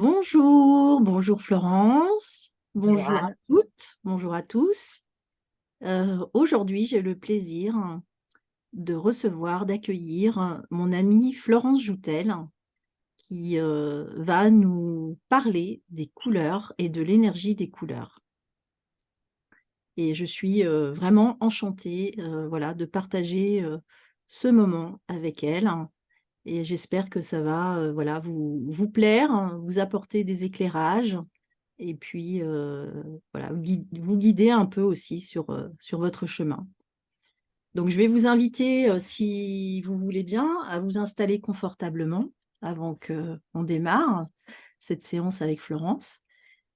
Bonjour Florence, Bonjour bonjour à Anne. toutes, bonjour à tous. Aujourd'hui, j'ai le plaisir de recevoir, d'accueillir mon amie Florence Joutel qui va nous parler des couleurs et de l'énergie des couleurs. Et je suis vraiment enchantée voilà, de partager ce moment avec elle. Et j'espère que ça va voilà, vous plaire, vous apporter des éclairages et puis voilà, vous guider un peu aussi sur votre chemin. Donc je vais vous inviter, si vous voulez bien, à vous installer confortablement avant qu'on démarre cette séance avec Florence.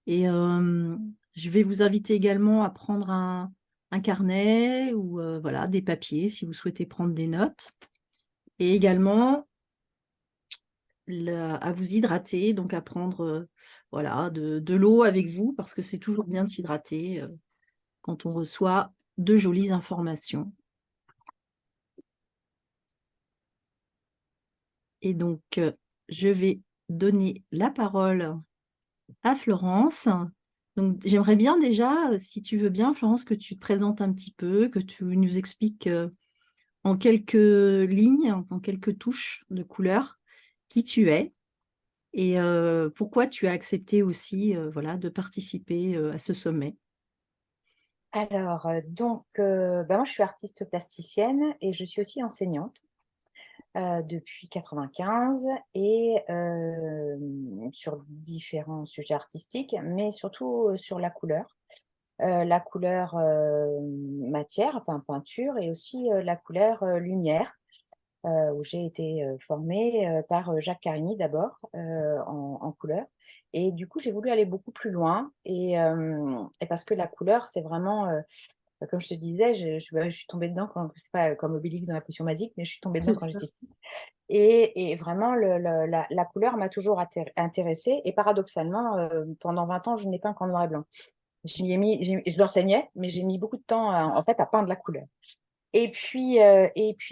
Et je vais vous inviter également à prendre un carnet ou voilà, des papiers si vous souhaitez prendre des notes. Et également à vous hydrater, donc à prendre voilà, de l'eau avec vous, parce que c'est toujours bien de s'hydrater quand on reçoit de jolies informations. Et donc, je vais donner la parole à Florence. Donc, j'aimerais bien déjà, si tu veux bien, Florence, que tu te présentes un petit peu, que tu nous expliques en quelques lignes, en quelques touches de couleur, qui tu es et pourquoi tu as accepté aussi voilà, de participer à ce sommet. Moi je suis artiste plasticienne et je suis aussi enseignante depuis 95 et sur différents sujets artistiques, mais surtout sur la couleur matière, enfin peinture, et aussi la couleur lumière, où j'ai été formée par Jacques Carigny d'abord en couleur. Et du coup, j'ai voulu aller beaucoup plus loin et parce que la couleur, c'est vraiment, comme je te disais, je suis tombée dedans, c'est pas comme Obélix dans la potion magique, mais je suis tombée C'est dedans quand ça. j'étais petite. Et vraiment, la couleur m'a toujours intéressée. Et paradoxalement, pendant 20 ans, je n'ai peint qu'en noir et blanc. Je l'enseignais, mais j'ai mis beaucoup de temps en fait à peindre la couleur. Et puis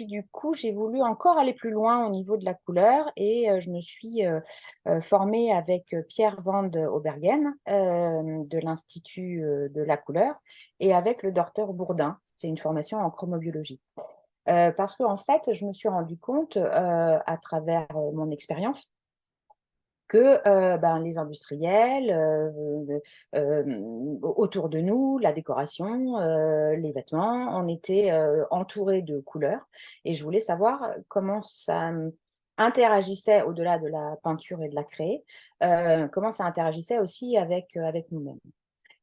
du coup, j'ai voulu encore aller plus loin au niveau de la couleur et je me suis formée avec Pierre Van Obergen de l'Institut de la couleur et avec le docteur Bourdin. C'est une formation en chromobiologie. Parce qu'en fait, je me suis rendu compte à travers mon expérience que les industriels autour de nous, la décoration, les vêtements, on était entourés de couleurs. Et je voulais savoir comment ça interagissait au-delà de la peinture et de la craie, comment ça interagissait aussi avec nous-mêmes.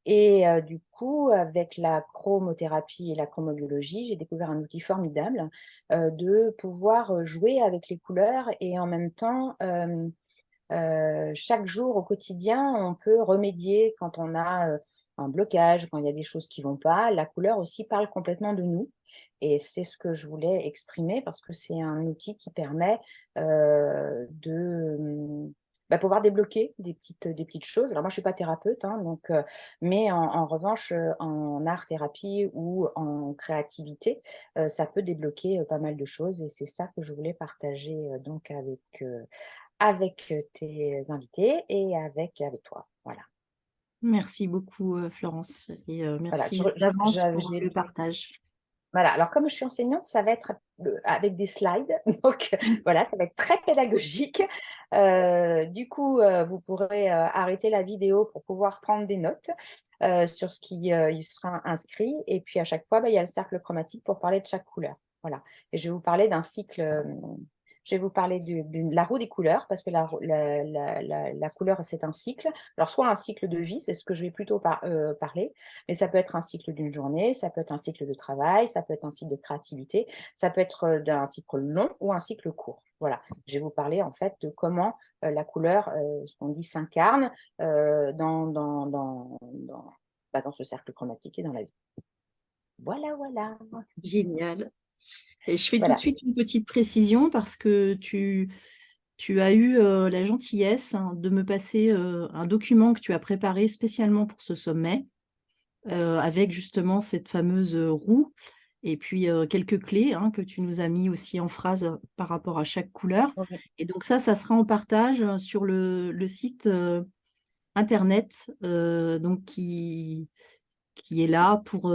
Et du coup, avec la chromothérapie et la chromobiologie, j'ai découvert un outil formidable de pouvoir jouer avec les couleurs et en même temps chaque jour au quotidien, on peut remédier quand on a un blocage, quand il y a des choses qui ne vont pas. La couleur aussi parle complètement de nous. Et c'est ce que je voulais exprimer parce que c'est un outil qui permet de pouvoir débloquer des petites choses. Alors moi, je ne suis pas thérapeute, hein, mais en revanche, en art-thérapie ou en créativité, ça peut débloquer pas mal de choses. Et c'est ça que je voulais partager donc avec tes invités et avec toi. Voilà. Merci beaucoup, Florence, et Voilà, merci d'avance pour j'ai le partage. voilà, alors comme je suis enseignante, ça va être avec des slides, donc voilà, ça va être très pédagogique. Du coup, vous pourrez arrêter la vidéo pour pouvoir prendre des notes sur ce qui y sera inscrit. Et puis à chaque fois, il y a le cercle chromatique pour parler de chaque couleur. Voilà. Et je vais vous parler d'un cycle. Je vais vous parler de la roue des couleurs, parce que la couleur, c'est un cycle. Alors, soit un cycle de vie, c'est ce que je vais plutôt parler, mais ça peut être un cycle d'une journée, ça peut être un cycle de travail, ça peut être un cycle de créativité, ça peut être d'un cycle long ou un cycle court. Voilà, je vais vous parler en fait de comment la couleur, ce qu'on dit, s'incarne dans ce cercle chromatique et dans la vie. Voilà, voilà. Génial. Et je fais tout de Voilà. suite une petite précision parce que tu as eu la gentillesse de me passer un document que tu as préparé spécialement pour ce sommet avec justement cette fameuse roue. et puis quelques clés que tu nous as mis aussi en phrase par rapport à chaque couleur. Ok. Et donc ça sera en partage sur le site internet donc qui est là pour,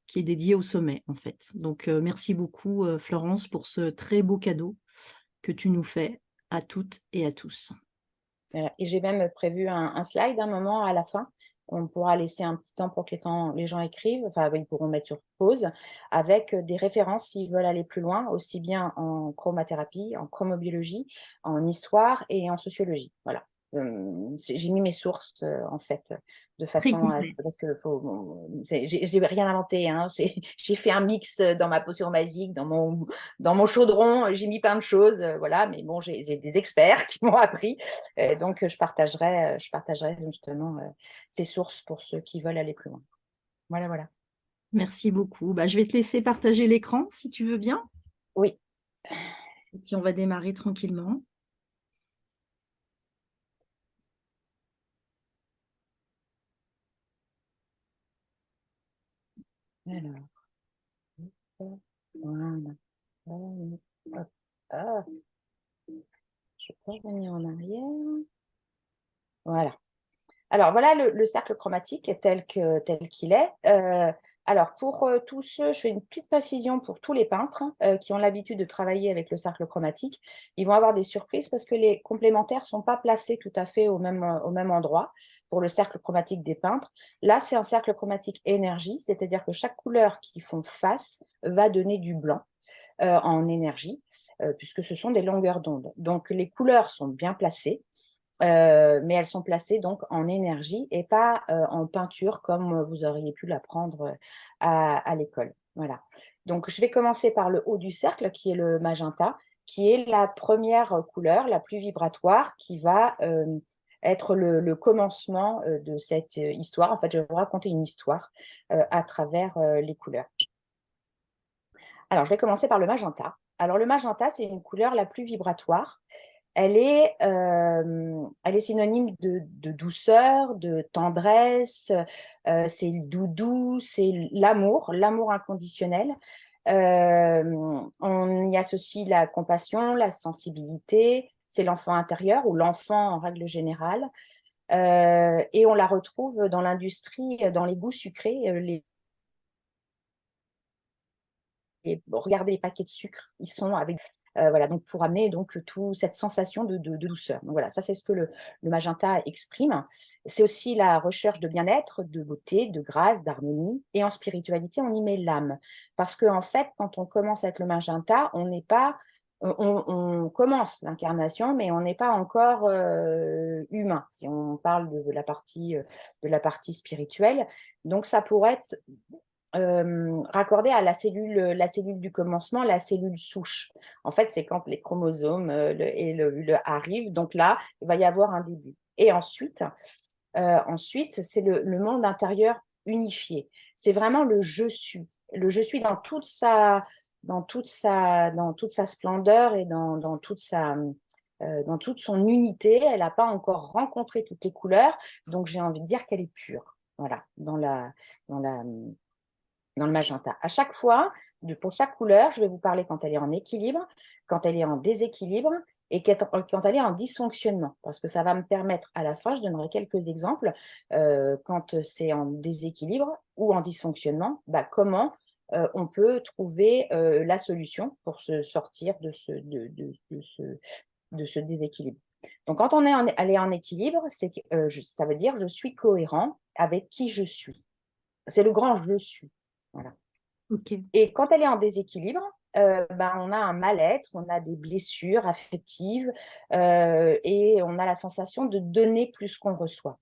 qui est dédié au sommet, en fait. Donc, merci beaucoup, Florence, pour ce très beau cadeau que tu nous fais à toutes et à tous. Voilà. Et j'ai même prévu un slide, un moment à la fin. On pourra laisser un petit temps pour que les gens écrivent. Enfin, ils pourront mettre sur pause avec des références s'ils veulent aller plus loin, aussi bien en chromathérapie, en chromobiologie, en histoire et en sociologie. Voilà. J'ai mis mes sources, en fait, de Très façon à… complet. Parce que j'ai rien inventé. Hein, j'ai fait un mix dans ma potion magique, dans mon chaudron. J'ai mis plein de choses. Voilà. Mais bon, j'ai des experts qui m'ont appris. Donc, je partagerai justement ces sources pour ceux qui veulent aller plus loin. Voilà, voilà. Merci beaucoup. Bah, je vais te laisser partager l'écran si tu veux bien, Oui. et puis on va démarrer tranquillement. Alors, voilà. Hop. Ah, je peux revenir en arrière. Voilà. Alors, voilà le cercle chromatique tel qu'il est. Alors, pour tous ceux, je fais une petite précision pour tous les peintres qui ont l'habitude de travailler avec le cercle chromatique. Ils vont avoir des surprises parce que les complémentaires ne sont pas placés tout à fait au même endroit pour le cercle chromatique des peintres. Là, c'est un cercle chromatique énergie, c'est-à-dire que chaque couleur qui font face va donner du blanc en énergie, puisque ce sont des longueurs d'onde. Donc, les couleurs sont bien placées. Mais elles sont placées donc en énergie et pas en peinture comme vous auriez pu l'apprendre à l'école. Voilà. Donc, je vais commencer par le haut du cercle qui est le magenta, qui est la première couleur, la plus vibratoire, qui va être le commencement de cette histoire. En fait, je vais vous raconter une histoire à travers les couleurs. Alors, je vais commencer par le magenta. Alors, le magenta, c'est une couleur la plus vibratoire. Elle est synonyme de douceur, de tendresse, c'est le doudou, c'est l'amour inconditionnel. On y associe la compassion, la sensibilité, c'est l'enfant intérieur ou l'enfant en règle générale. Et on la retrouve dans l'industrie, dans les goûts sucrés, regardez les paquets de sucre, ils sont avec… voilà, donc pour amener donc toute cette sensation de douceur. Donc voilà, ça c'est ce que le magenta exprime. C'est aussi la recherche de bien-être, de beauté, de grâce, d'harmonie. Et en spiritualité, on y met l'âme. Parce qu'en fait, quand on commence avec le magenta, on n'est pas… on commence l'incarnation, mais on n'est pas encore humain, si on parle de la partie spirituelle. Donc ça pourrait être raccordé à la cellule du commencement, la cellule souche. En fait, c'est quand les chromosomes et l'ovule arrivent. Donc là, il va y avoir un début. Et ensuite c'est le monde intérieur unifié. C'est vraiment le je suis. Le je suis dans toute sa splendeur et dans dans toute son unité. Elle n'a pas encore rencontré toutes les couleurs. Donc, j'ai envie de dire qu'elle est pure. Voilà, dans la, dans le magenta. À chaque fois, pour chaque couleur, je vais vous parler quand elle est en équilibre, quand elle est en déséquilibre et quand elle est en dysfonctionnement. Parce que ça va me permettre, à la fin, je donnerai quelques exemples, quand c'est en déséquilibre ou en dysfonctionnement, comment on peut trouver la solution pour se sortir de ce déséquilibre. Donc, quand elle est en équilibre, ça veut dire je suis cohérent avec qui je suis. C'est le grand je suis. Voilà. OK. Et quand elle est en déséquilibre, on a un mal-être, on a des blessures affectives et on a la sensation de donner plus qu'on reçoit.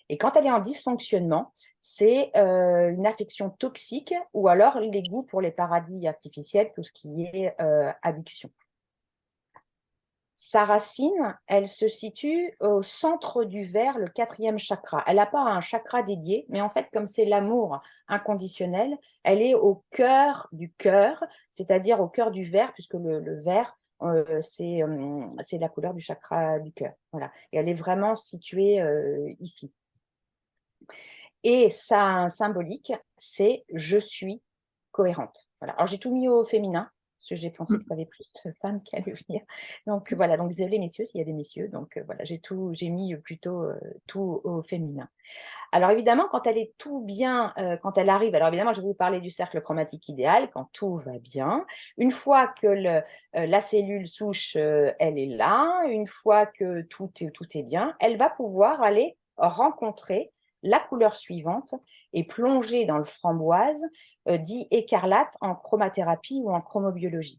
Et quand elle est en dysfonctionnement, c'est une affection toxique ou alors les goûts pour les paradis artificiels, tout ce qui est addiction. Sa racine, elle se situe au centre du verre, le 4e chakra. Elle n'a pas un chakra dédié, mais en fait, comme c'est l'amour inconditionnel, elle est au cœur du cœur, c'est-à-dire au cœur du verre, puisque le verre, c'est la couleur du chakra du cœur. Voilà. Et elle est vraiment située ici. Et ça symbolique, c'est je suis cohérente. Voilà. Alors j'ai tout mis au féminin, parce que j'ai pensé qu'il y avait plus de femmes qui allaient venir. Donc voilà, donc désolé messieurs s'il y a des messieurs. Donc voilà, j'ai mis plutôt tout au féminin. Alors évidemment, quand elle est tout bien, quand elle arrive, alors évidemment, je vais vous parler du cercle chromatique idéal, quand tout va bien. Une fois que la cellule souche, elle est là, une fois que tout est bien, elle va pouvoir aller rencontrer la couleur suivante et plonger dans le framboise, dit écarlate en chromathérapie ou en chromobiologie.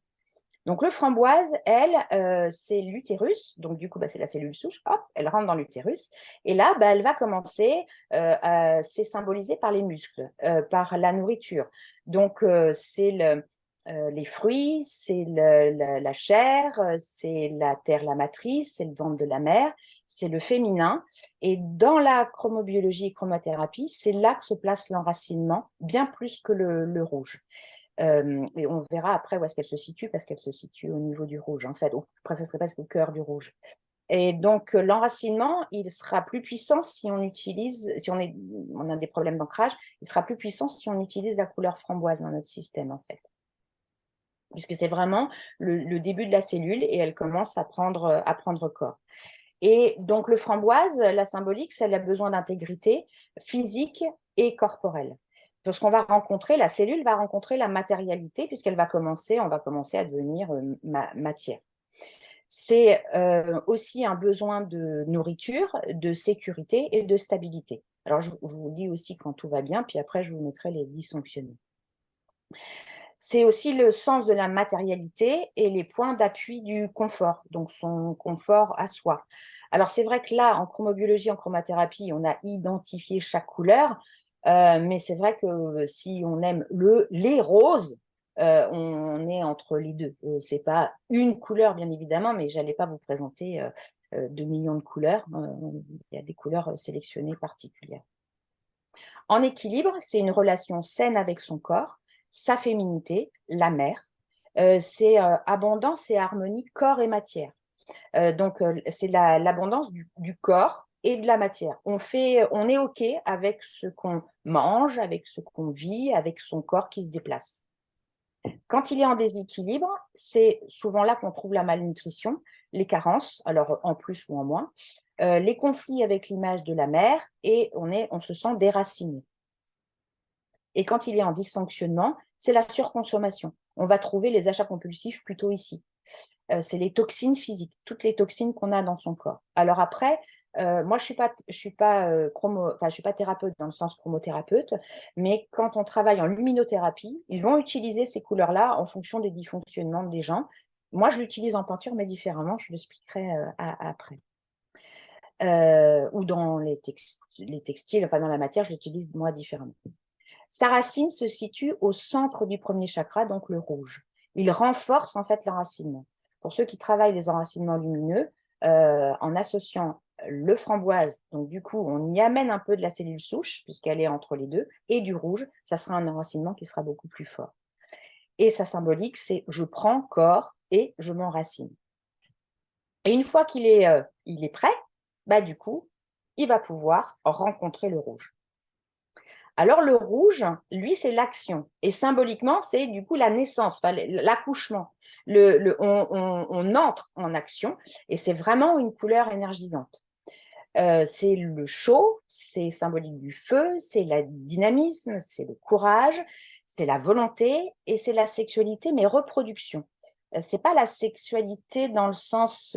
Donc, le framboise, elle, c'est l'utérus. Donc, du coup, c'est la cellule souche. Hop, elle rentre dans l'utérus. Et là, elle va commencer, c'est symbolisé par les muscles, par la nourriture. Donc, c'est les fruits, c'est la chair, c'est la terre, la matrice, c'est le ventre de la mère, c'est le féminin. Et dans la chromobiologie et chromothérapie, c'est là que se place l'enracinement, bien plus que le rouge. Et on verra après où est-ce qu'elle se situe, parce qu'elle se situe au niveau du rouge, en fait. Donc, après, ça serait presque au cœur du rouge. Et donc, l'enracinement, il sera plus puissant si on utilise, si on a des problèmes d'ancrage, il sera plus puissant si on utilise la couleur framboise dans notre système, en fait. Puisque c'est vraiment le début de la cellule et elle commence à prendre corps. Et donc, le framboise, la symbolique, ça a besoin d'intégrité physique et corporelle. Parce qu'on va rencontrer, la cellule va rencontrer la matérialité, puisqu'elle va commencer, on va commencer à devenir matière. C'est aussi un besoin de nourriture, de sécurité et de stabilité. Alors, je vous dis aussi quand tout va bien, puis après, je vous mettrai les dysfonctionnements. C'est aussi le sens de la matérialité et les points d'appui du confort, donc son confort à soi. Alors, c'est vrai que là, en chromobiologie, en chromathérapie, on a identifié chaque couleur, mais c'est vrai que si on aime les roses, on est entre les deux. Ce n'est pas une couleur, bien évidemment, mais je n'allais pas vous présenter 2 millions de couleurs. Il y a des couleurs sélectionnées particulières. En équilibre, c'est une relation saine avec son corps, sa féminité, la mère. C'est abondance et harmonie corps et matière. Donc, c'est l'abondance du corps et de la matière. On est OK avec ce qu'on mange, avec ce qu'on vit, avec son corps qui se déplace. Quand il est en déséquilibre, c'est souvent là qu'on trouve la malnutrition, les carences, alors en plus ou en moins, les conflits avec l'image de la mère et on se sent déraciné. Et quand il est en dysfonctionnement, c'est la surconsommation. On va trouver les achats compulsifs plutôt ici. C'est les toxines physiques, toutes les toxines qu'on a dans son corps. Alors après, moi, je suis pas thérapeute dans le sens chromothérapeute, mais quand on travaille en luminothérapie, ils vont utiliser ces couleurs-là en fonction des dysfonctionnements des gens. Moi, je l'utilise en peinture, mais différemment, je l'expliquerai après. Ou dans les textiles, enfin dans la matière, je l'utilise moi différemment. Sa racine se situe au centre du premier chakra, donc le rouge. Il renforce en fait l'enracinement. Pour ceux qui travaillent les enracinements lumineux, en associant le framboise, donc du coup, on y amène un peu de la cellule souche, puisqu'elle est entre les deux, et du rouge, ça sera un enracinement qui sera beaucoup plus fort. Et sa symbolique, c'est je prends corps et je m'enracine. Et une fois qu'il est prêt, du coup, il va pouvoir rencontrer le rouge. Alors, le rouge, lui, c'est l'action. Et symboliquement, c'est du coup la naissance, l'accouchement. On entre en action et c'est vraiment une couleur énergisante. C'est le chaud, c'est symbolique du feu, c'est le dynamisme, c'est le courage, c'est la volonté et c'est la sexualité, mais reproduction. C'est pas la sexualité dans le sens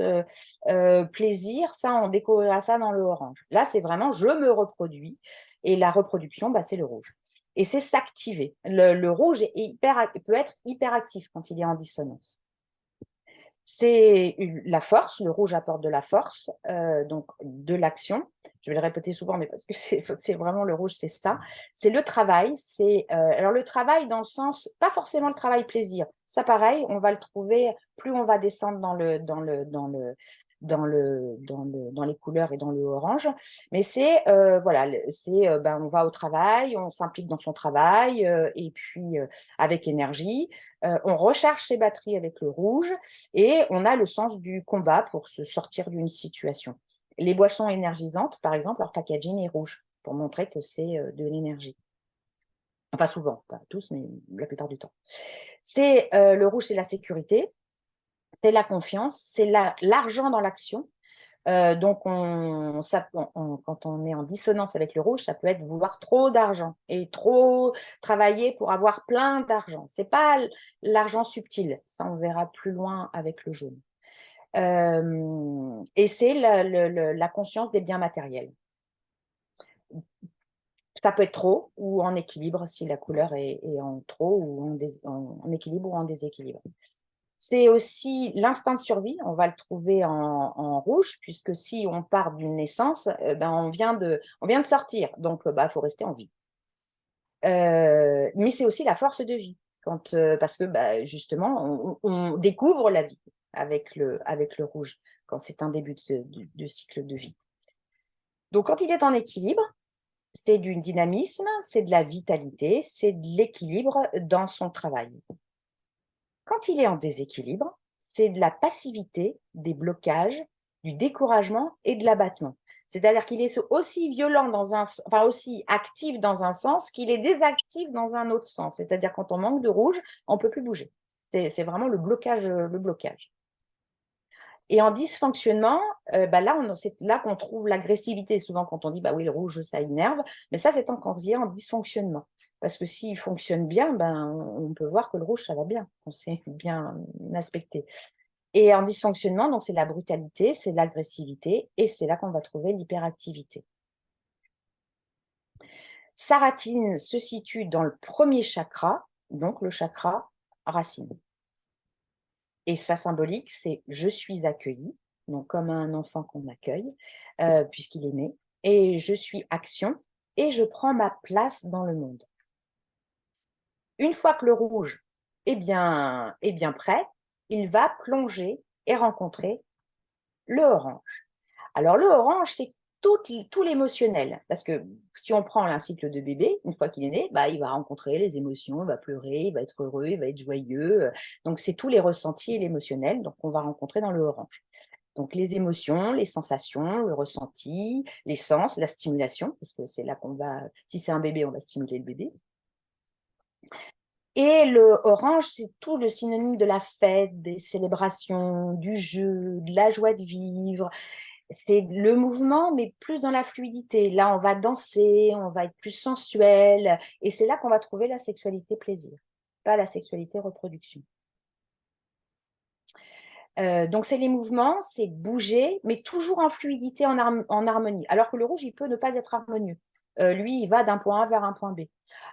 plaisir, ça on découvrira ça dans le orange. Là, c'est vraiment je me reproduis et la reproduction, c'est le rouge. Et c'est s'activer. Le rouge peut être hyperactif quand il est en dissonance. C'est la force, le rouge apporte de la force, donc de l'action. Je vais le répéter souvent, mais parce que c'est vraiment le rouge, c'est ça. C'est le travail. Alors le travail dans le sens, pas forcément le travail plaisir. Ça, pareil, on va le trouver plus on va descendre dans les couleurs et dans le orange. Mais c'est on va au travail, on s'implique dans son travail et puis avec énergie. On recharge ses batteries avec le rouge et on a le sens du combat pour se sortir d'une situation. Les boissons énergisantes, par exemple, leur packaging est rouge. pour montrer que c'est de l'énergie. Enfin souvent, pas tous, mais la plupart du temps. C'est le rouge, c'est la sécurité, c'est la confiance, c'est l'argent dans l'action. Donc, quand on est en dissonance avec le rouge, ça peut être vouloir trop d'argent et trop travailler pour avoir plein d'argent. Ce n'est pas l'argent subtil, ça on verra plus loin avec le jaune. Et c'est la conscience des biens matériels. Ça peut être trop ou en équilibre si la couleur est en trop ou en équilibre ou en déséquilibre. C'est aussi l'instinct de survie, on va le trouver en rouge, puisque si on part d'une naissance, on vient de sortir, donc faut rester en vie. Mais c'est aussi la force de vie, parce que justement, on découvre la vie avec le rouge, quand c'est un début de cycle de vie. Donc quand il est en équilibre, c'est du dynamisme, c'est de la vitalité, c'est de l'équilibre dans son travail. Quand il est en déséquilibre, c'est de la passivité, des blocages, du découragement et de l'abattement. C'est-à-dire qu'il est aussi violent aussi actif dans un sens qu'il est désactif dans un autre sens. C'est-à-dire quand on manque de rouge, on ne peut plus bouger. C'est vraiment le blocage. Et en dysfonctionnement, c'est là qu'on trouve l'agressivité. Souvent, quand on dit oui, le rouge, ça énerve, mais ça, c'est quand il est en dysfonctionnement. Parce que s'il fonctionne bien, on peut voir que le rouge, ça va bien, on sait bien aspecter. Et en dysfonctionnement, donc c'est la brutalité, c'est l'agressivité, et c'est là qu'on va trouver l'hyperactivité. Saratine se situe dans le premier chakra, donc le chakra racine. Et sa symbolique, c'est « je suis accueilli », donc comme un enfant qu'on accueille, puisqu'il est né, et je suis action, et je prends ma place dans le monde. Une fois que le rouge est bien prêt, il va plonger et rencontrer le orange. Alors le orange, c'est tout l'émotionnel, parce que si on prend un cycle de bébé, une fois qu'il est né, il va rencontrer les émotions, il va pleurer, il va être heureux, il va être joyeux. Donc c'est tous les ressentis et l'émotionnel qu'on va rencontrer dans le orange. Donc les émotions, les sensations, le ressenti, les sens, la stimulation, parce que c'est là qu'on va, si c'est un bébé, on va stimuler le bébé. Et le orange, c'est tout le synonyme de la fête, des célébrations, du jeu, de la joie de vivre. C'est le mouvement, mais plus dans la fluidité. Là, on va danser, on va être plus sensuel. Et c'est là qu'on va trouver la sexualité plaisir, pas la sexualité reproduction. Donc, c'est les mouvements, c'est bouger, mais toujours en fluidité, en harmonie. Alors que le rouge, il peut ne pas être harmonieux. Lui, il va d'un point A vers un point B.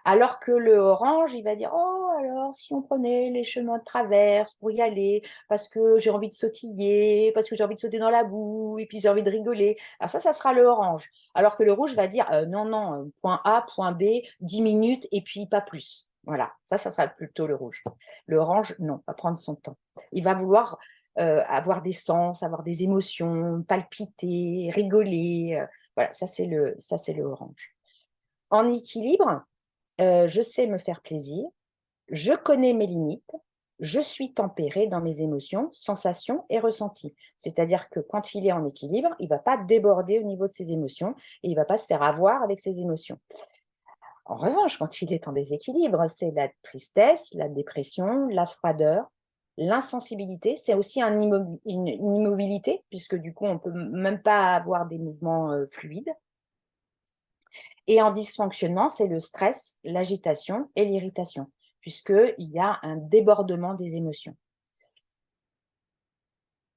Alors que le orange, il va dire « Oh, alors, si on prenait les chemins de traverse pour y aller, parce que j'ai envie de sautiller, parce que j'ai envie de sauter dans la boue, et puis j'ai envie de rigoler. » Alors ça sera le orange. Alors que le rouge va dire « Non, non, point A, point B, 10 minutes, et puis pas plus. » Voilà, ça sera plutôt le rouge. Le orange, non, va prendre son temps. Il va vouloir avoir des sens, avoir des émotions, palpiter, rigoler. Voilà, ça c'est le orange. En équilibre, je sais me faire plaisir, je connais mes limites, je suis tempérée dans mes émotions, sensations et ressentis. C'est-à-dire que quand il est en équilibre, il ne va pas déborder au niveau de ses émotions et il ne va pas se faire avoir avec ses émotions. En revanche, quand il est en déséquilibre, c'est la tristesse, la dépression, la froideur, l'insensibilité. C'est aussi une immobilité, puisque du coup, on ne peut même pas avoir des mouvements fluides. Et en dysfonctionnement, c'est le stress, l'agitation et l'irritation, puisqu'il y a un débordement des émotions.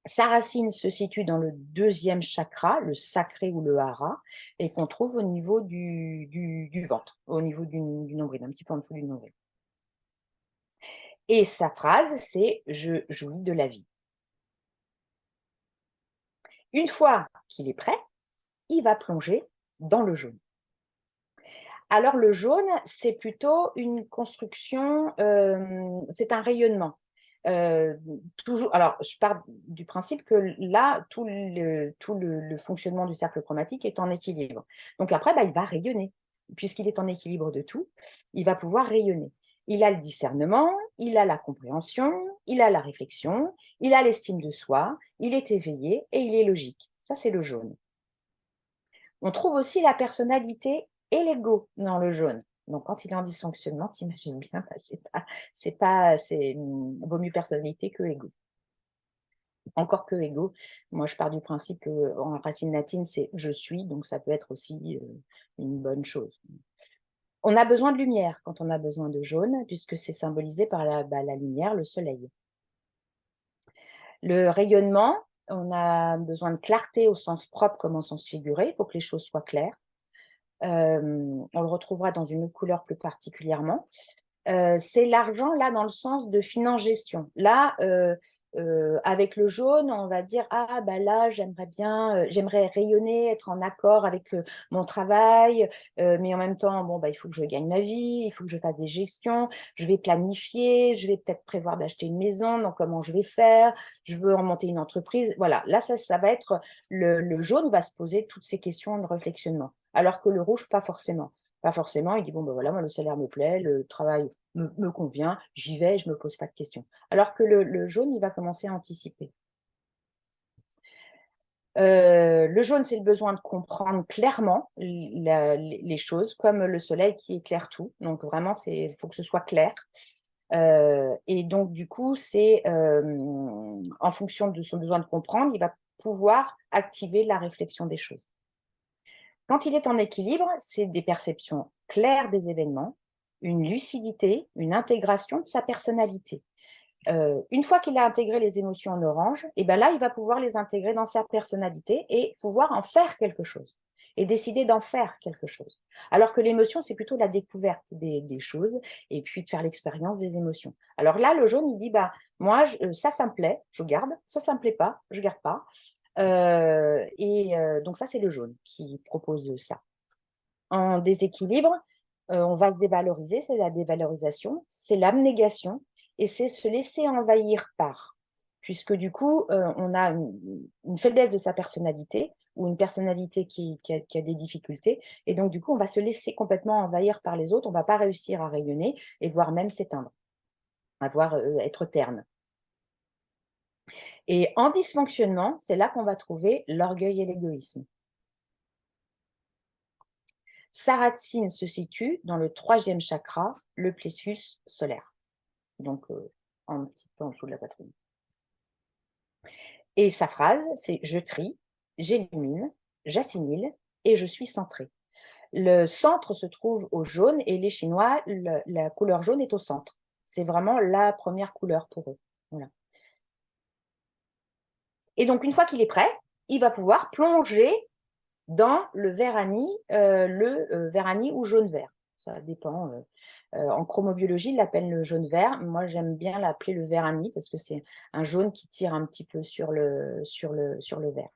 Sa racine se situe dans le deuxième chakra, le sacré ou le hara, et qu'on trouve au niveau du ventre, au niveau du nombril, un petit peu en dessous du nombril. Et sa phrase, c'est « je jouis de la vie ». Une fois qu'il est prêt, il va plonger dans le jaune. Alors le jaune, c'est plutôt une construction, c'est un rayonnement. Toujours, alors je pars du principe que là, tout le fonctionnement du cercle chromatique est en équilibre. Donc après, il va rayonner. Puisqu'il est en équilibre de tout, il va pouvoir rayonner. Il a le discernement, il a la compréhension, il a la réflexion, il a l'estime de soi, il est éveillé et il est logique. Ça, c'est le jaune. On trouve aussi la personnalité et l'ego dans le jaune. Donc, quand il est en dysfonctionnement, t'imagines bien, vaut mieux personnalité que ego. Encore que ego, moi je pars du principe qu'en racine latine, c'est je suis, donc ça peut être aussi une bonne chose. On a besoin de lumière quand on a besoin de jaune, puisque c'est symbolisé par la lumière, le soleil. Le rayonnement, on a besoin de clarté au sens propre comme au sens figuré, il faut que les choses soient claires. On le retrouvera dans une couleur plus particulièrement. C'est l'argent, là, dans le sens de finance-gestion. Là, avec le jaune, on va dire, ah, bah là, j'aimerais rayonner, être en accord avec mon travail, mais en même temps, bon, bah, il faut que je gagne ma vie, il faut que je fasse des gestions, je vais planifier, je vais peut-être prévoir d'acheter une maison, donc comment je vais faire, je veux en monter une entreprise. Voilà, là, ça va être, le jaune va se poser toutes ces questions de réflexionnement, alors que le rouge, pas forcément. Pas forcément, il dit, bon, ben voilà, moi, le salaire me plaît, le travail me convient, j'y vais, je ne me pose pas de questions. Alors que le jaune, il va commencer à anticiper. Le jaune, c'est le besoin de comprendre clairement les choses, comme le soleil qui éclaire tout. Donc, vraiment, il faut que ce soit clair. Et donc, du coup, c'est en fonction de son besoin de comprendre, il va pouvoir activer la réflexion des choses. Quand il est en équilibre, c'est des perceptions claires des événements, une lucidité, une intégration de sa personnalité. Une fois qu'il a intégré les émotions en orange, et ben là, il va pouvoir les intégrer dans sa personnalité et pouvoir en faire quelque chose et décider d'en faire quelque chose. Alors que l'émotion, c'est plutôt la découverte des choses et puis de faire l'expérience des émotions. Alors là, le jaune, il dit, bah, moi, ça me plaît, je garde, ça me plaît pas, je garde pas. Donc ça, c'est le jaune qui propose ça. En déséquilibre, on va se dévaloriser, c'est la dévalorisation, c'est l'abnégation et c'est se laisser envahir par. Puisque du coup, on a une faiblesse de sa personnalité ou une personnalité qui a des difficultés. Et donc, du coup, on va se laisser complètement envahir par les autres. On ne va pas réussir à rayonner et voire même s'éteindre, être terne. Et en dysfonctionnement, c'est là qu'on va trouver l'orgueil et l'égoïsme. Sa racine se situe dans le 3e chakra, le plexus solaire, donc un petit peu en dessous de la poitrine. Et sa phrase, c'est « je trie, j'élimine, j'assimile et je suis centré ». Le centre se trouve au jaune et les Chinois, la couleur jaune est au centre. C'est vraiment la première couleur pour eux. Voilà. Et donc, une fois qu'il est prêt, il va pouvoir plonger dans le vert anis, vert anis ou jaune-vert. Ça dépend. En chromobiologie, ils l'appellent le jaune-vert. Moi, j'aime bien l'appeler le vert anis parce que c'est un jaune qui tire un petit peu sur le vert.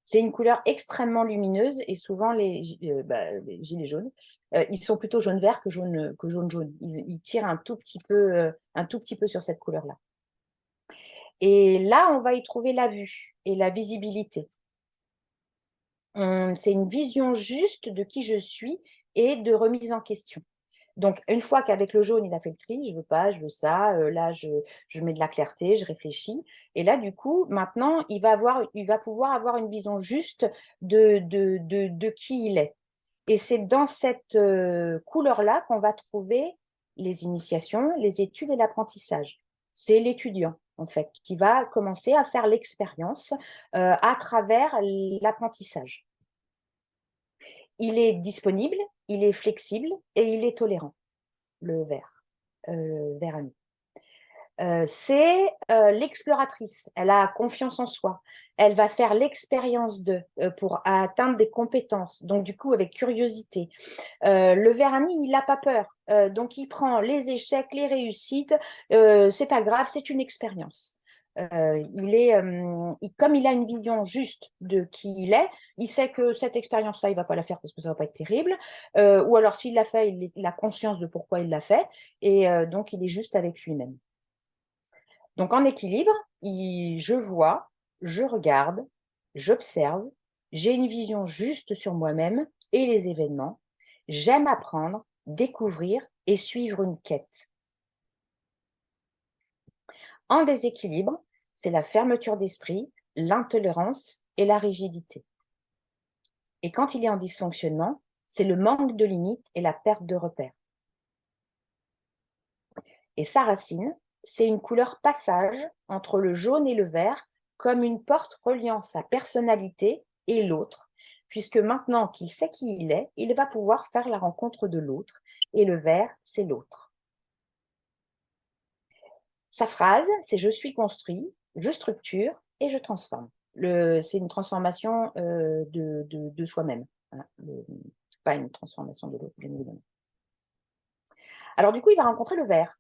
C'est une couleur extrêmement lumineuse et souvent les gilets jaunes, ils sont plutôt jaune-vert que jaune-jaune. Ils tirent un tout petit peu sur cette couleur-là. Et là, on va y trouver la vue et la visibilité. C'est une vision juste de qui je suis et de remise en question. Donc, une fois qu'avec le jaune, il a fait le tri, je veux pas, je veux ça, là, je mets de la clarté, je réfléchis. Et là, du coup, maintenant, il va pouvoir avoir une vision juste de qui il est. Et c'est dans cette couleur-là qu'on va trouver les initiations, les études et l'apprentissage. C'est l'étudiant, en fait, qui va commencer à faire l'expérience à travers l'apprentissage. Il est disponible, il est flexible et il est tolérant, le vert anis. C'est l'exploratrice, elle a confiance en soi, elle va faire l'expérience pour atteindre des compétences, donc du coup avec curiosité. Le vert anis, il n'a pas peur, donc il prend les échecs, les réussites, c'est pas grave, c'est une expérience. Comme il a une vision juste de qui il est, il sait que cette expérience-là, il ne va pas la faire parce que ça ne va pas être terrible. Ou alors, s'il l'a fait, il a conscience de pourquoi il l'a fait. Et donc, il est juste avec lui-même. Donc, en équilibre, je vois, je regarde, j'observe, j'ai une vision juste sur moi-même et les événements. J'aime apprendre, découvrir et suivre une quête. En déséquilibre, c'est la fermeture d'esprit, l'intolérance et la rigidité. Et quand il est en dysfonctionnement, c'est le manque de limites et la perte de repères. Et Sarracine, c'est une couleur passage entre le jaune et le vert, comme une porte reliant sa personnalité et l'autre, puisque maintenant qu'il sait qui il est, il va pouvoir faire la rencontre de l'autre, et le vert, c'est l'autre. Sa phrase, c'est « je suis construit, je structure et je transforme ». C'est une transformation de soi-même, hein, pas une transformation de l'autre, bien évidemment. Alors du coup, il va rencontrer le vert.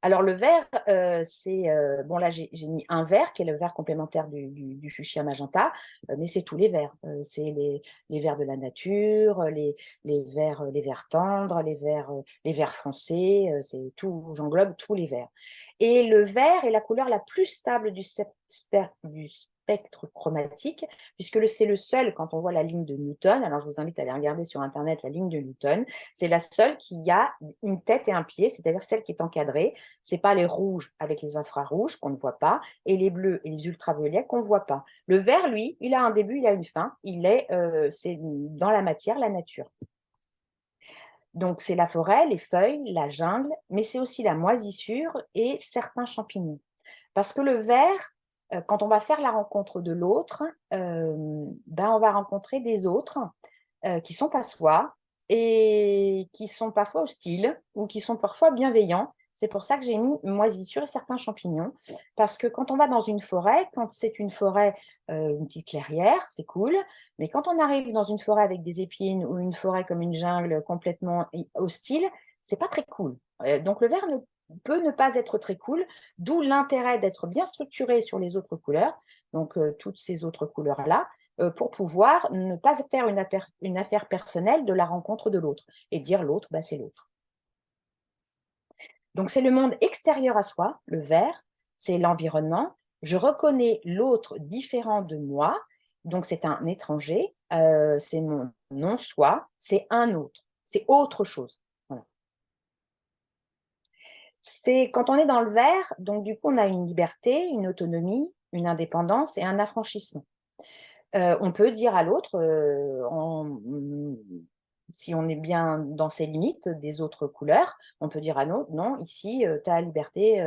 Alors le vert, c'est, bon là j'ai mis un vert qui est le vert complémentaire du fuchsia magenta, mais c'est tous les verts. C'est les verts de la nature, les verts tendres, les verts foncés, c'est tout, j'englobe tous les verts. Et le vert est la couleur la plus stable du spectre chromatique, puisque c'est le seul, quand on voit la ligne de Newton, alors je vous invite à aller regarder sur Internet la ligne de Newton, c'est la seule qui a une tête et un pied, c'est-à-dire celle qui est encadrée. Ce n'est pas les rouges avec les infrarouges qu'on ne voit pas, et les bleus et les ultraviolets qu'on ne voit pas. Le vert, lui, il a un début, il a une fin, c'est dans la matière, la nature. Donc, c'est la forêt, les feuilles, la jungle, mais c'est aussi la moisissure et certains champignons. Parce que le vert, quand on va faire la rencontre de l'autre, on va rencontrer des autres qui ne sont pas soi et qui sont parfois hostiles ou qui sont parfois bienveillants. C'est pour ça que j'ai mis moisissure et certains champignons. Parce que quand on va dans une forêt, quand c'est une forêt, une petite clairière, c'est cool. Mais quand on arrive dans une forêt avec des épines ou une forêt comme une jungle complètement hostile, c'est pas très cool. Donc le vert peut ne pas être très cool, d'où l'intérêt d'être bien structuré sur les autres couleurs, donc toutes ces autres couleurs-là, pour pouvoir ne pas faire une affaire personnelle de la rencontre de l'autre et dire l'autre, bah, c'est l'autre. Donc c'est le monde extérieur à soi, le vert, c'est l'environnement. Je reconnais l'autre différent de moi, donc c'est un étranger, c'est mon non-soi, c'est un autre, c'est autre chose. Voilà. C'est quand on est dans le vert, donc du coup on a une liberté, une autonomie, une indépendance et un affranchissement. On peut dire à l'autre, si on est bien dans ses limites des autres couleurs, on peut dire à l'autre, non, ici, ta liberté,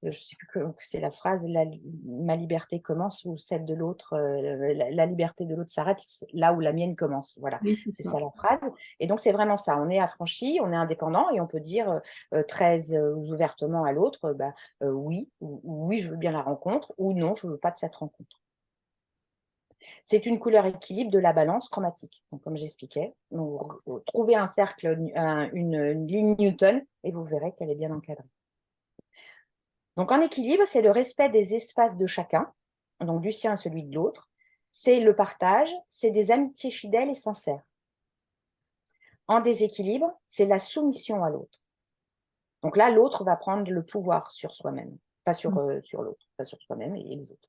je ne sais plus que c'est la phrase, ma liberté commence ou celle de l'autre, la liberté de l'autre s'arrête là où la mienne commence. Voilà, Oui, c'est c'est ça. ça la phrase. Et donc, c'est vraiment ça. On est affranchi, on est indépendant et on peut dire très ouvertement à l'autre, oui, ou oui, je veux bien la rencontre, ou non, je ne veux pas de cette rencontre. C'est une couleur équilibre de la balance chromatique. Donc, comme j'expliquais, trouvez un cercle, une ligne Newton, et vous verrez qu'elle est bien encadrée. Donc, en équilibre, c'est le respect des espaces de chacun, donc du sien à celui de l'autre. C'est le partage, c'est des amitiés fidèles et sincères. En déséquilibre, c'est la soumission à l'autre. Donc là, l'autre va prendre le pouvoir sur soi-même, pas sur l'autre, pas sur soi-même et les autres.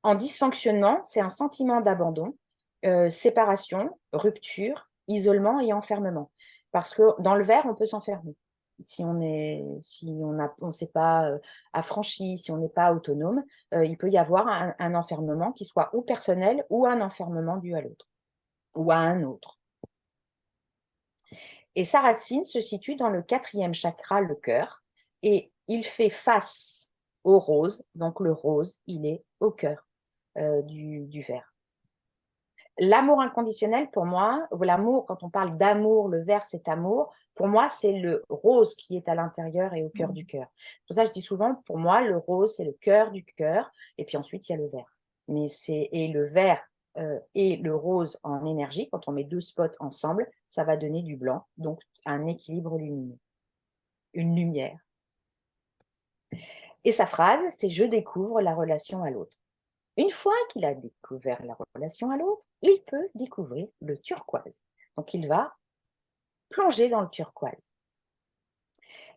En dysfonctionnement, c'est un sentiment d'abandon, séparation, rupture, isolement et enfermement. Parce que dans le vert, on peut s'enfermer. Si on ne s'est pas affranchi, si on n'est pas autonome, il peut y avoir un enfermement qui soit ou personnel ou un enfermement dû à l'autre ou à un autre. Et sa racine se situe dans le 4e chakra, le cœur, et il fait face au rose. Donc le rose, il est au cœur du vert. L'amour inconditionnel, pour moi, l'amour, quand on parle d'amour, le vert, c'est amour. Pour moi, c'est le rose qui est à l'intérieur et au cœur du cœur. Pour ça, je dis souvent, pour moi, le rose, c'est le cœur du cœur, et puis ensuite, il y a le vert. Et le vert et le rose en énergie, quand on met 2 spots ensemble, ça va donner du blanc, donc un équilibre lumineux, une lumière. Et sa phrase, c'est « je découvre la relation à l'autre ». Une fois qu'il a découvert la relation à l'autre, il peut découvrir le turquoise. Donc, il va plonger dans le turquoise.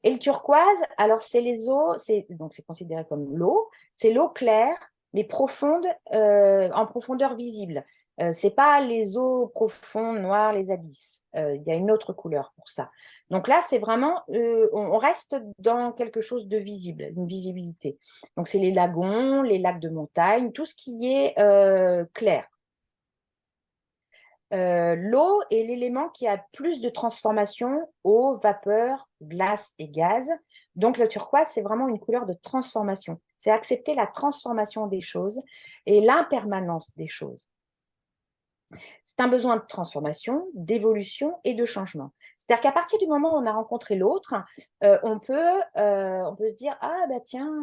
Et le turquoise, alors c'est les eaux, donc c'est considéré comme l'eau, c'est l'eau claire, mais profonde, en profondeur visible. Ce n'est pas les eaux profondes, noires, les abysses. Il y a une autre couleur pour ça. Donc là, c'est vraiment, on reste dans quelque chose de visible, une visibilité. Donc c'est les lagons, les lacs de montagne, tout ce qui est clair. L'eau est l'élément qui a plus de transformation eau, vapeur, glace et gaz. Donc, le turquoise, c'est vraiment une couleur de transformation. C'est accepter la transformation des choses et l'impermanence des choses. C'est un besoin de transformation, d'évolution et de changement. C'est-à-dire qu'à partir du moment où on a rencontré l'autre, on peut se dire, ah bah tiens,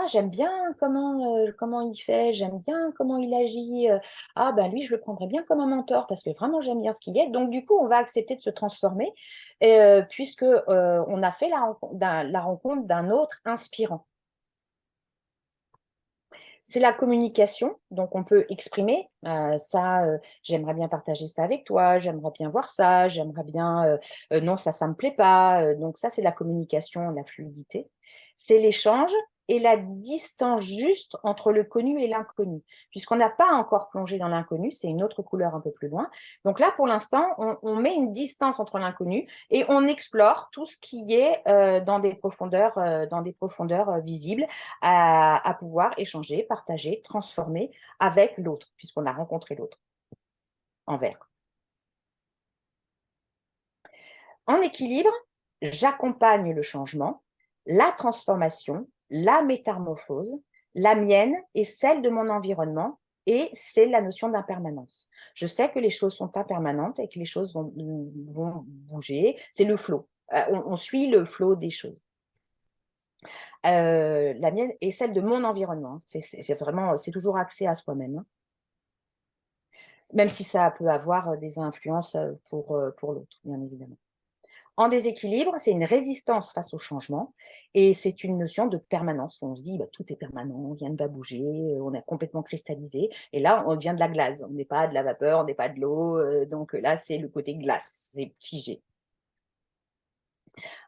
j'aime bien comment il fait, j'aime bien comment il agit, ah bah lui, je le prendrais bien comme un mentor parce que vraiment, j'aime bien ce qu'il est. Donc du coup, on va accepter de se transformer puisque on a fait la rencontre d'un autre inspirant. C'est la communication, donc on peut exprimer ça, j'aimerais bien partager ça avec toi, j'aimerais bien voir ça, j'aimerais bien, non, ça me plaît pas. Donc ça, c'est la communication, la fluidité. C'est l'échange et la distance juste entre le connu et l'inconnu. Puisqu'on n'a pas encore plongé dans l'inconnu, c'est une autre couleur un peu plus loin. Donc là, pour l'instant, on met une distance entre l'inconnu et on explore tout ce qui est dans des profondeurs visibles à pouvoir échanger, partager, transformer avec l'autre, puisqu'on a rencontré l'autre en vert. En équilibre, j'accompagne le changement, la transformation, la métamorphose, la mienne et celle de mon environnement, et c'est la notion d'impermanence. Je sais que les choses sont impermanentes et que les choses vont bouger, c'est le flow. On suit le flow des choses. La mienne et celle de mon environnement. C'est toujours axé à soi-même, hein. Même si ça peut avoir des influences pour l'autre, bien évidemment. En déséquilibre, c'est une résistance face au changement et c'est une notion de permanence. On se dit, bah, tout est permanent, rien ne va bouger, on est complètement cristallisé. Et là, on devient de la glace. On n'est pas de la vapeur, on n'est pas de l'eau. Donc là, c'est le côté glace, c'est figé.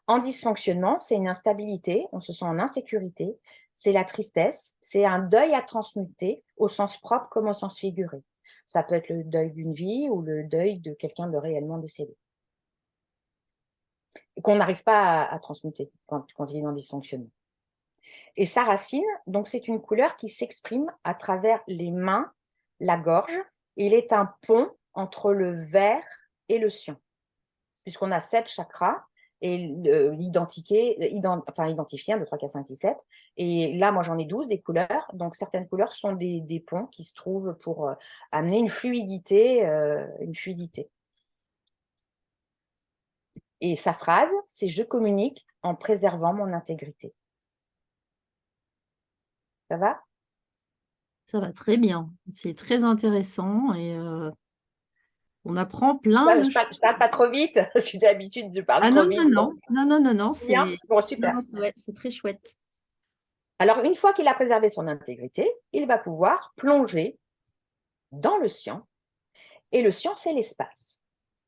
En dysfonctionnement, c'est une instabilité, on se sent en insécurité, c'est la tristesse, c'est un deuil à transmuter au sens propre comme au sens figuré. Ça peut être le deuil d'une vie ou le deuil de quelqu'un de réellement décédé. Qu'on n'arrive pas à transmuter quand il est dans le dysfonctionnement. Et sa racine, donc c'est une couleur qui s'exprime à travers les mains, la gorge. Il est un pont entre le vert et le cyan, puisqu'on a 7 chakras et identifié 1, 2, 3, 4, 5, 6, 7. Et là, moi, j'en ai 12 des couleurs. Donc, certaines couleurs sont des ponts qui se trouvent pour amener une fluidité, Et sa phrase, c'est « je communique en préservant mon intégrité ». Ça va? Ça va très bien. C'est très intéressant et on apprend plein de Je choses. parle pas trop vite, parce que d'habitude, je parle Ah trop non, non, vite. non, non, non, non, non, C'est bien? c'est Bon, non, super. non, ouais, c'est très chouette. Alors, une fois qu'il a préservé son intégrité, il va pouvoir plonger dans le cyan. Et le cyan, c'est l'espace.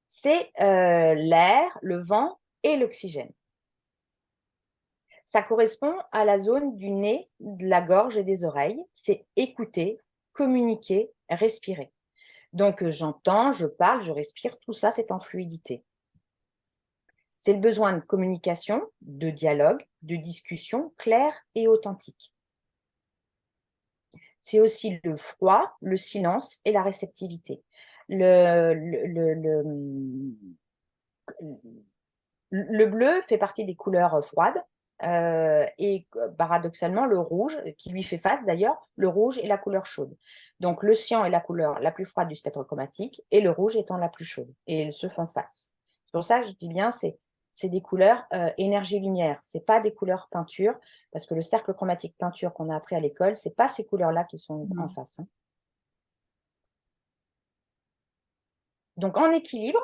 C'est l'air, le vent et l'oxygène. Ça correspond à la zone du nez, de la gorge et des oreilles. C'est écouter, communiquer, respirer. Donc, j'entends, je parle, je respire, tout ça, c'est en fluidité. C'est le besoin de communication, de dialogue, de discussion claire et authentique. C'est aussi le froid, le silence et la réceptivité. Le bleu fait partie des couleurs froides et paradoxalement, le rouge, qui lui fait face d'ailleurs, le rouge est la couleur chaude. Donc, le cyan est la couleur la plus froide du spectre chromatique et le rouge étant la plus chaude. Et ils se font face. C'est pour ça que je dis bien, c'est des couleurs énergie-lumière. Ce n'est pas des couleurs peinture, parce que le cercle chromatique peinture qu'on a appris à l'école, ce n'est pas ces couleurs-là qui sont en face, hein. Donc, en équilibre,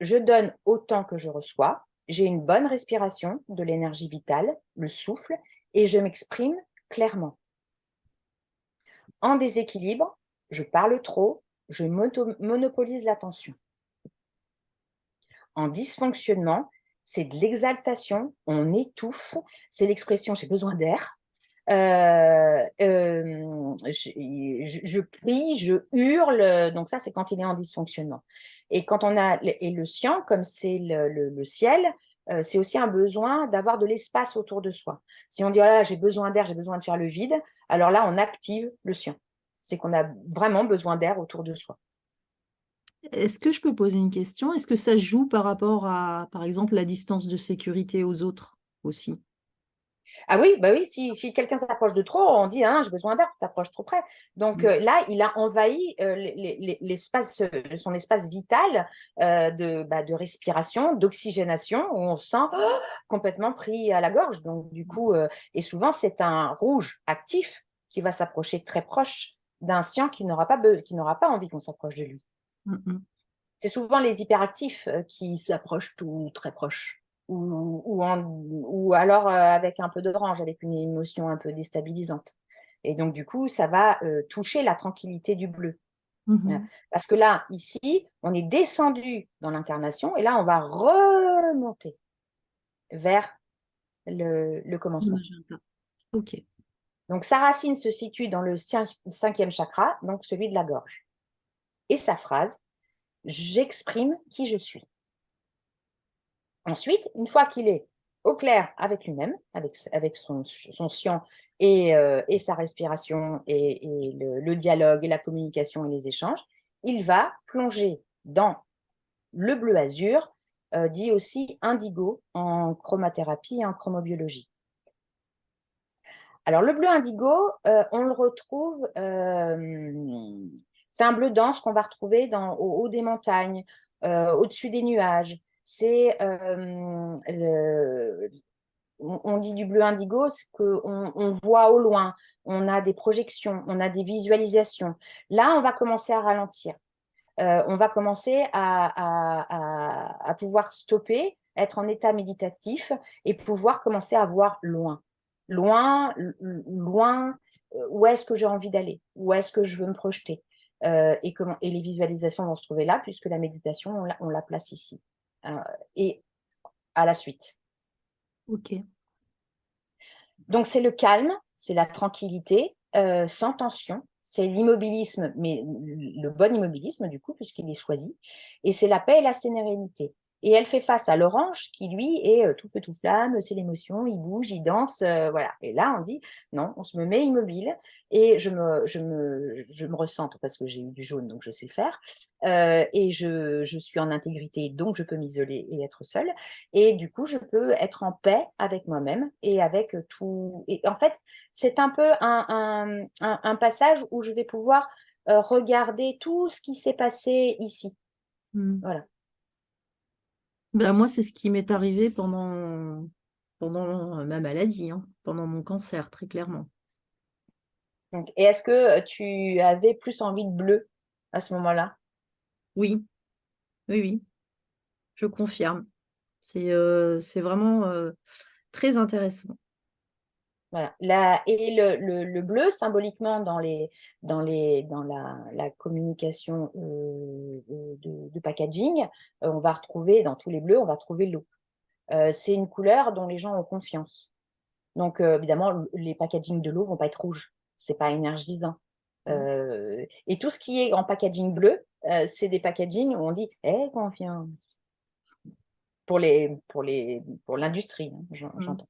je donne autant que je reçois, j'ai une bonne respiration de l'énergie vitale, le souffle, et je m'exprime clairement. En déséquilibre, je parle trop, je monopolise l'attention. En dysfonctionnement, c'est de l'exaltation, on étouffe, c'est l'expression « j'ai besoin d'air ». Je crie, je hurle, donc ça c'est quand il est en dysfonctionnement. Et quand on a le cyan, comme c'est le ciel, c'est aussi un besoin d'avoir de l'espace autour de soi. Si on dit oh là, j'ai besoin d'air, j'ai besoin de faire le vide, alors là on active le cyan. C'est qu'on a vraiment besoin d'air autour de soi. Est-ce que je peux poser une question? Est-ce que ça joue par rapport à, par exemple, la distance de sécurité aux autres aussi? Ah oui, bah oui, si quelqu'un s'approche de trop, on dit, hein, j'ai besoin d'air, tu t'approches trop près. Donc Mmh. là, il a envahi l'espace, son espace vital de respiration, d'oxygénation, où on se sent complètement pris à la gorge. Donc du coup, et souvent, c'est un rouge actif qui va s'approcher très proche d'un cyan qui n'aura pas envie qu'on s'approche de lui. Mmh mh. C'est souvent les hyperactifs qui s'approchent tout très proche. Ou alors avec un peu d'orange, avec une émotion un peu déstabilisante. Et donc, du coup, ça va toucher la tranquillité du bleu. Voilà. Mmh. Parce que là, ici, on est descendu dans l'incarnation et là, on va remonter vers le Le commencement. magenta. OK. Donc, sa racine se situe dans le cinquième chakra, donc celui de la gorge. Et sa phrase, j'exprime qui je suis. Ensuite, une fois qu'il est au clair avec lui-même, avec son science et sa respiration et le dialogue et la communication et les échanges, il va plonger dans le bleu azur, dit aussi indigo en chromathérapie et en chromobiologie. Alors, le bleu indigo, on le retrouve, c'est un bleu dense qu'on va retrouver au haut des montagnes, au-dessus des nuages. C'est on dit du bleu indigo, c'est qu'on voit au loin, on a des projections, on a des visualisations. Là, on va commencer à ralentir. On va commencer à pouvoir stopper, être en état méditatif et pouvoir commencer à voir loin. Loin, loin, où est-ce que j'ai envie d'aller? Où est-ce que je veux me projeter? Et les visualisations vont se trouver là, puisque la méditation, on la place ici. Euh, et à la suite. OK. Donc, c'est le calme, c'est la tranquillité, sans tension. C'est l'immobilisme, mais le bon immobilisme, du coup, puisqu'il est choisi. Et c'est la paix et la sérénité. Et elle fait face à l'orange, qui, lui, est tout feu, tout flamme, c'est l'émotion, il bouge, il danse, voilà. Et là, on dit, non, on se me met immobile et je me recentre, parce que j'ai eu du jaune, donc je sais le faire. Et je suis en intégrité, donc je peux m'isoler et être seule. Et du coup, je peux être en paix avec moi-même et avec tout. Et en fait, c'est un peu un passage où je vais pouvoir regarder tout ce qui s'est passé ici. Mmh. Voilà. Bah, moi, c'est ce qui m'est arrivé pendant ma maladie, hein, pendant mon cancer, très clairement. Donc, et est-ce que tu avais plus envie de bleu à ce moment-là? Oui, oui, oui, je confirme. C'est vraiment, très intéressant. Voilà. Et le bleu, symboliquement, dans la communication de packaging, on va retrouver, dans tous les bleus, on va trouver l'eau. C'est une couleur dont les gens ont confiance. Donc, évidemment, les packaging de l'eau vont pas être rouges. C'est pas énergisant. Mmh. Et tout ce qui est en packaging bleu, c'est des packaging où on dit «Aie confiance» pour l'industrie, hein, Mmh. j'entends.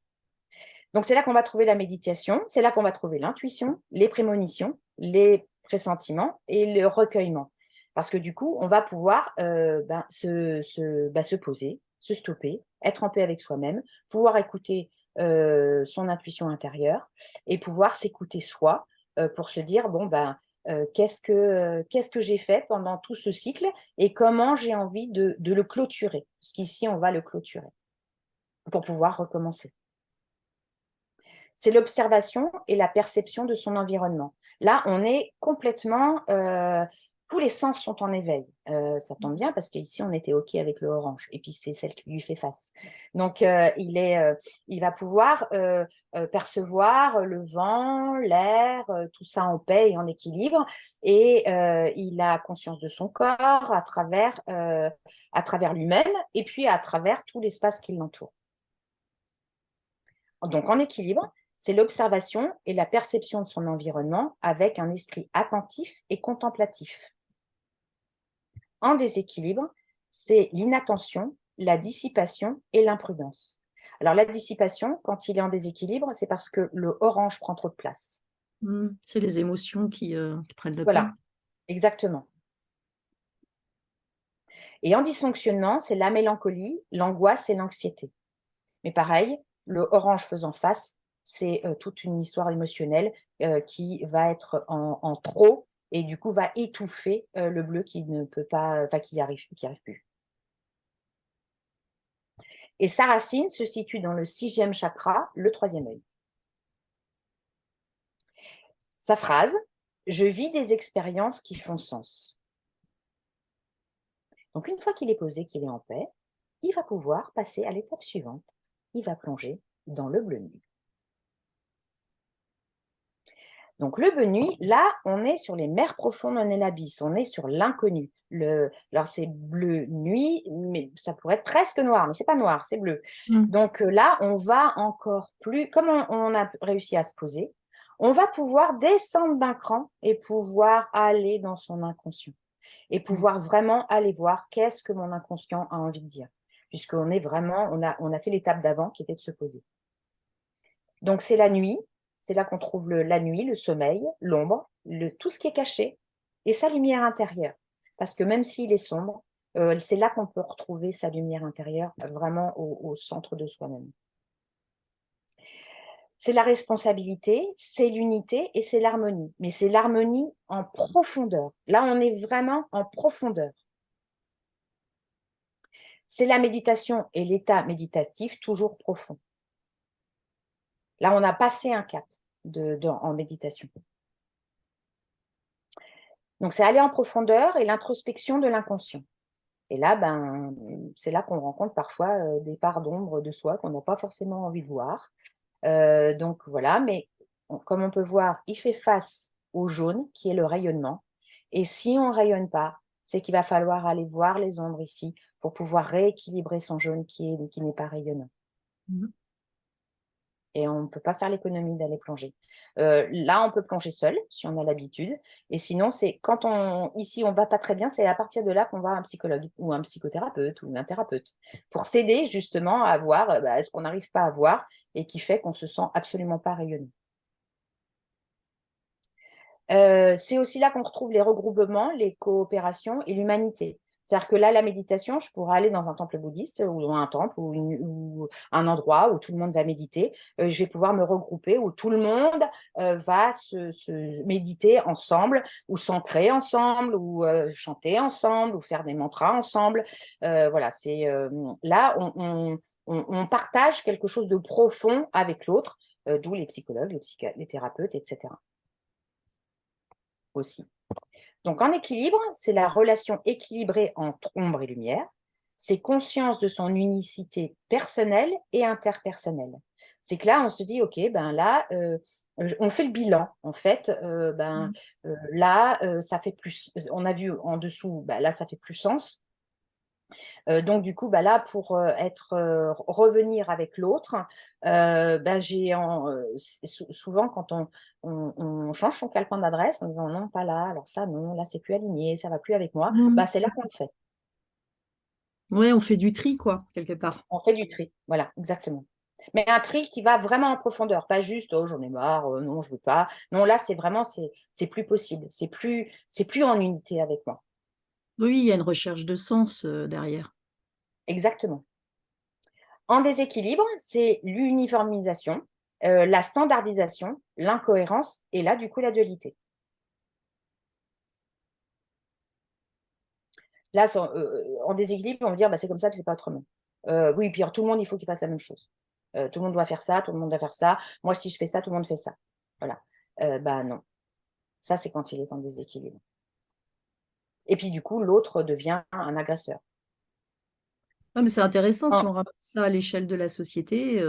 Donc, c'est là qu'on va trouver la méditation, c'est là qu'on va trouver l'intuition, les prémonitions, les pressentiments et le recueillement. Parce que du coup, on va pouvoir se poser, se stopper, être en paix avec soi-même, pouvoir écouter son intuition intérieure et pouvoir s'écouter soi pour se dire, bon, qu'est-ce que j'ai fait pendant tout ce cycle et comment j'ai envie de le clôturer. Parce qu'ici, on va le clôturer pour pouvoir recommencer. C'est l'observation et la perception de son environnement. Là, on est complètement, tous les sens sont en éveil. Ça tombe bien parce qu'ici, on était OK avec le orange et puis c'est celle qui lui fait face. Donc, il va pouvoir percevoir le vent, l'air, tout ça en paix et en équilibre. Et il a conscience de son corps à travers lui-même et puis à travers tout l'espace qui l'entoure. Donc, en équilibre, c'est l'observation et la perception de son environnement avec un esprit attentif et contemplatif. En déséquilibre, c'est l'inattention, la dissipation et l'imprudence. Alors, la dissipation, quand il est en déséquilibre, c'est parce que le orange prend trop de place. Mmh. C'est les émotions qui prennent le pas. Voilà, exactement. Et en dysfonctionnement, c'est la mélancolie, l'angoisse et l'anxiété. Mais pareil, le orange faisant face, c'est toute une histoire émotionnelle qui va être en trop et du coup va étouffer le bleu qui ne peut pas, enfin qui arrive plus. Et sa racine se situe dans le 6e chakra, le 3e œil. Sa phrase, je vis des expériences qui font sens. Donc une fois qu'il est posé, qu'il est en paix, il va pouvoir passer à l'étape suivante. Il va plonger dans le bleu nuit. Donc le bleu nuit, là, on est sur les mers profondes, on est l'abysse, on est sur l'inconnu. Alors c'est bleu nuit, mais ça pourrait être presque noir, mais c'est pas noir, c'est bleu. Donc là, on va encore plus, comme on a réussi à se poser, on va pouvoir descendre d'un cran et pouvoir aller dans son inconscient et pouvoir vraiment aller voir qu'est-ce que mon inconscient a envie de dire, puisqu'on est vraiment, on a fait l'étape d'avant qui était de se poser. Donc c'est la nuit, c'est là qu'on trouve la nuit, le sommeil, l'ombre, tout ce qui est caché et sa lumière intérieure. Parce que même s'il est sombre, c'est là qu'on peut retrouver sa lumière intérieure vraiment au centre de soi-même. C'est la responsabilité, c'est l'unité et c'est l'harmonie. Mais c'est l'harmonie en profondeur. Là, on est vraiment en profondeur. C'est la méditation et l'état méditatif toujours profond. Là, on a passé un cap en méditation. Donc, c'est aller en profondeur et l'introspection de l'inconscient. Et là, c'est là qu'on rencontre parfois des parts d'ombre de soi qu'on n'a pas forcément envie de voir. Donc, voilà, mais comme on peut voir, il fait face au jaune, qui est le rayonnement. Et si on ne rayonne pas, c'est qu'il va falloir aller voir les ombres ici pour pouvoir rééquilibrer son jaune qui n'est pas rayonnant. Et on ne peut pas faire l'économie d'aller plonger. Là, on peut plonger seul, si on a l'habitude. Et sinon, c'est quand ici, on ne va pas très bien, c'est à partir de là qu'on va à un psychologue ou un psychothérapeute ou un thérapeute pour s'aider justement à voir ce qu'on n'arrive pas à voir et qui fait qu'on ne se sent absolument pas rayonné. C'est aussi là qu'on retrouve les regroupements, les coopérations et l'humanité. C'est-à-dire que là, la méditation, je pourrais aller dans un temple bouddhiste ou un temple ou un endroit où tout le monde va méditer. Je vais pouvoir me regrouper où tout le monde va se méditer ensemble ou s'ancrer ensemble ou chanter ensemble ou faire des mantras ensemble. Voilà, c'est là, on partage quelque chose de profond avec l'autre, d'où les psychologues, les thérapeutes, etc. aussi. Donc, en équilibre, c'est la relation équilibrée entre ombre et lumière. C'est conscience de son unicité personnelle et interpersonnelle. C'est que là, on se dit, OK, là, on fait le bilan. En fait, là, ça fait plus. On a vu en dessous, là, ça fait plus sens. Donc, du coup, là, pour revenir avec l'autre, souvent, quand on change son calepin d'adresse en disant non, pas là, alors ça, non, là, c'est plus aligné, ça va plus avec moi, c'est là qu'on le fait. Ouais, on fait du tri, quoi, quelque part. On fait du tri, voilà, exactement. Mais un tri qui va vraiment en profondeur, pas juste oh, j'en ai marre, non, je veux pas. Non, là, c'est vraiment, c'est plus possible, c'est plus en unité avec moi. Oui, il y a une recherche de sens derrière. Exactement. En déséquilibre, c'est l'uniformisation, la standardisation, l'incohérence et là, du coup, la dualité. Là, en déséquilibre, on va dire c'est comme ça, puis c'est pas autrement. Oui, puis alors, tout le monde, il faut qu'il fasse la même chose. Tout le monde doit faire ça, tout le monde doit faire ça. Moi, si je fais ça, tout le monde fait ça. Voilà. Non. Ça, c'est quand il est en déséquilibre. Et puis, du coup, l'autre devient un agresseur. Ah, mais c'est intéressant si En- on ramène ça à l'échelle de la société.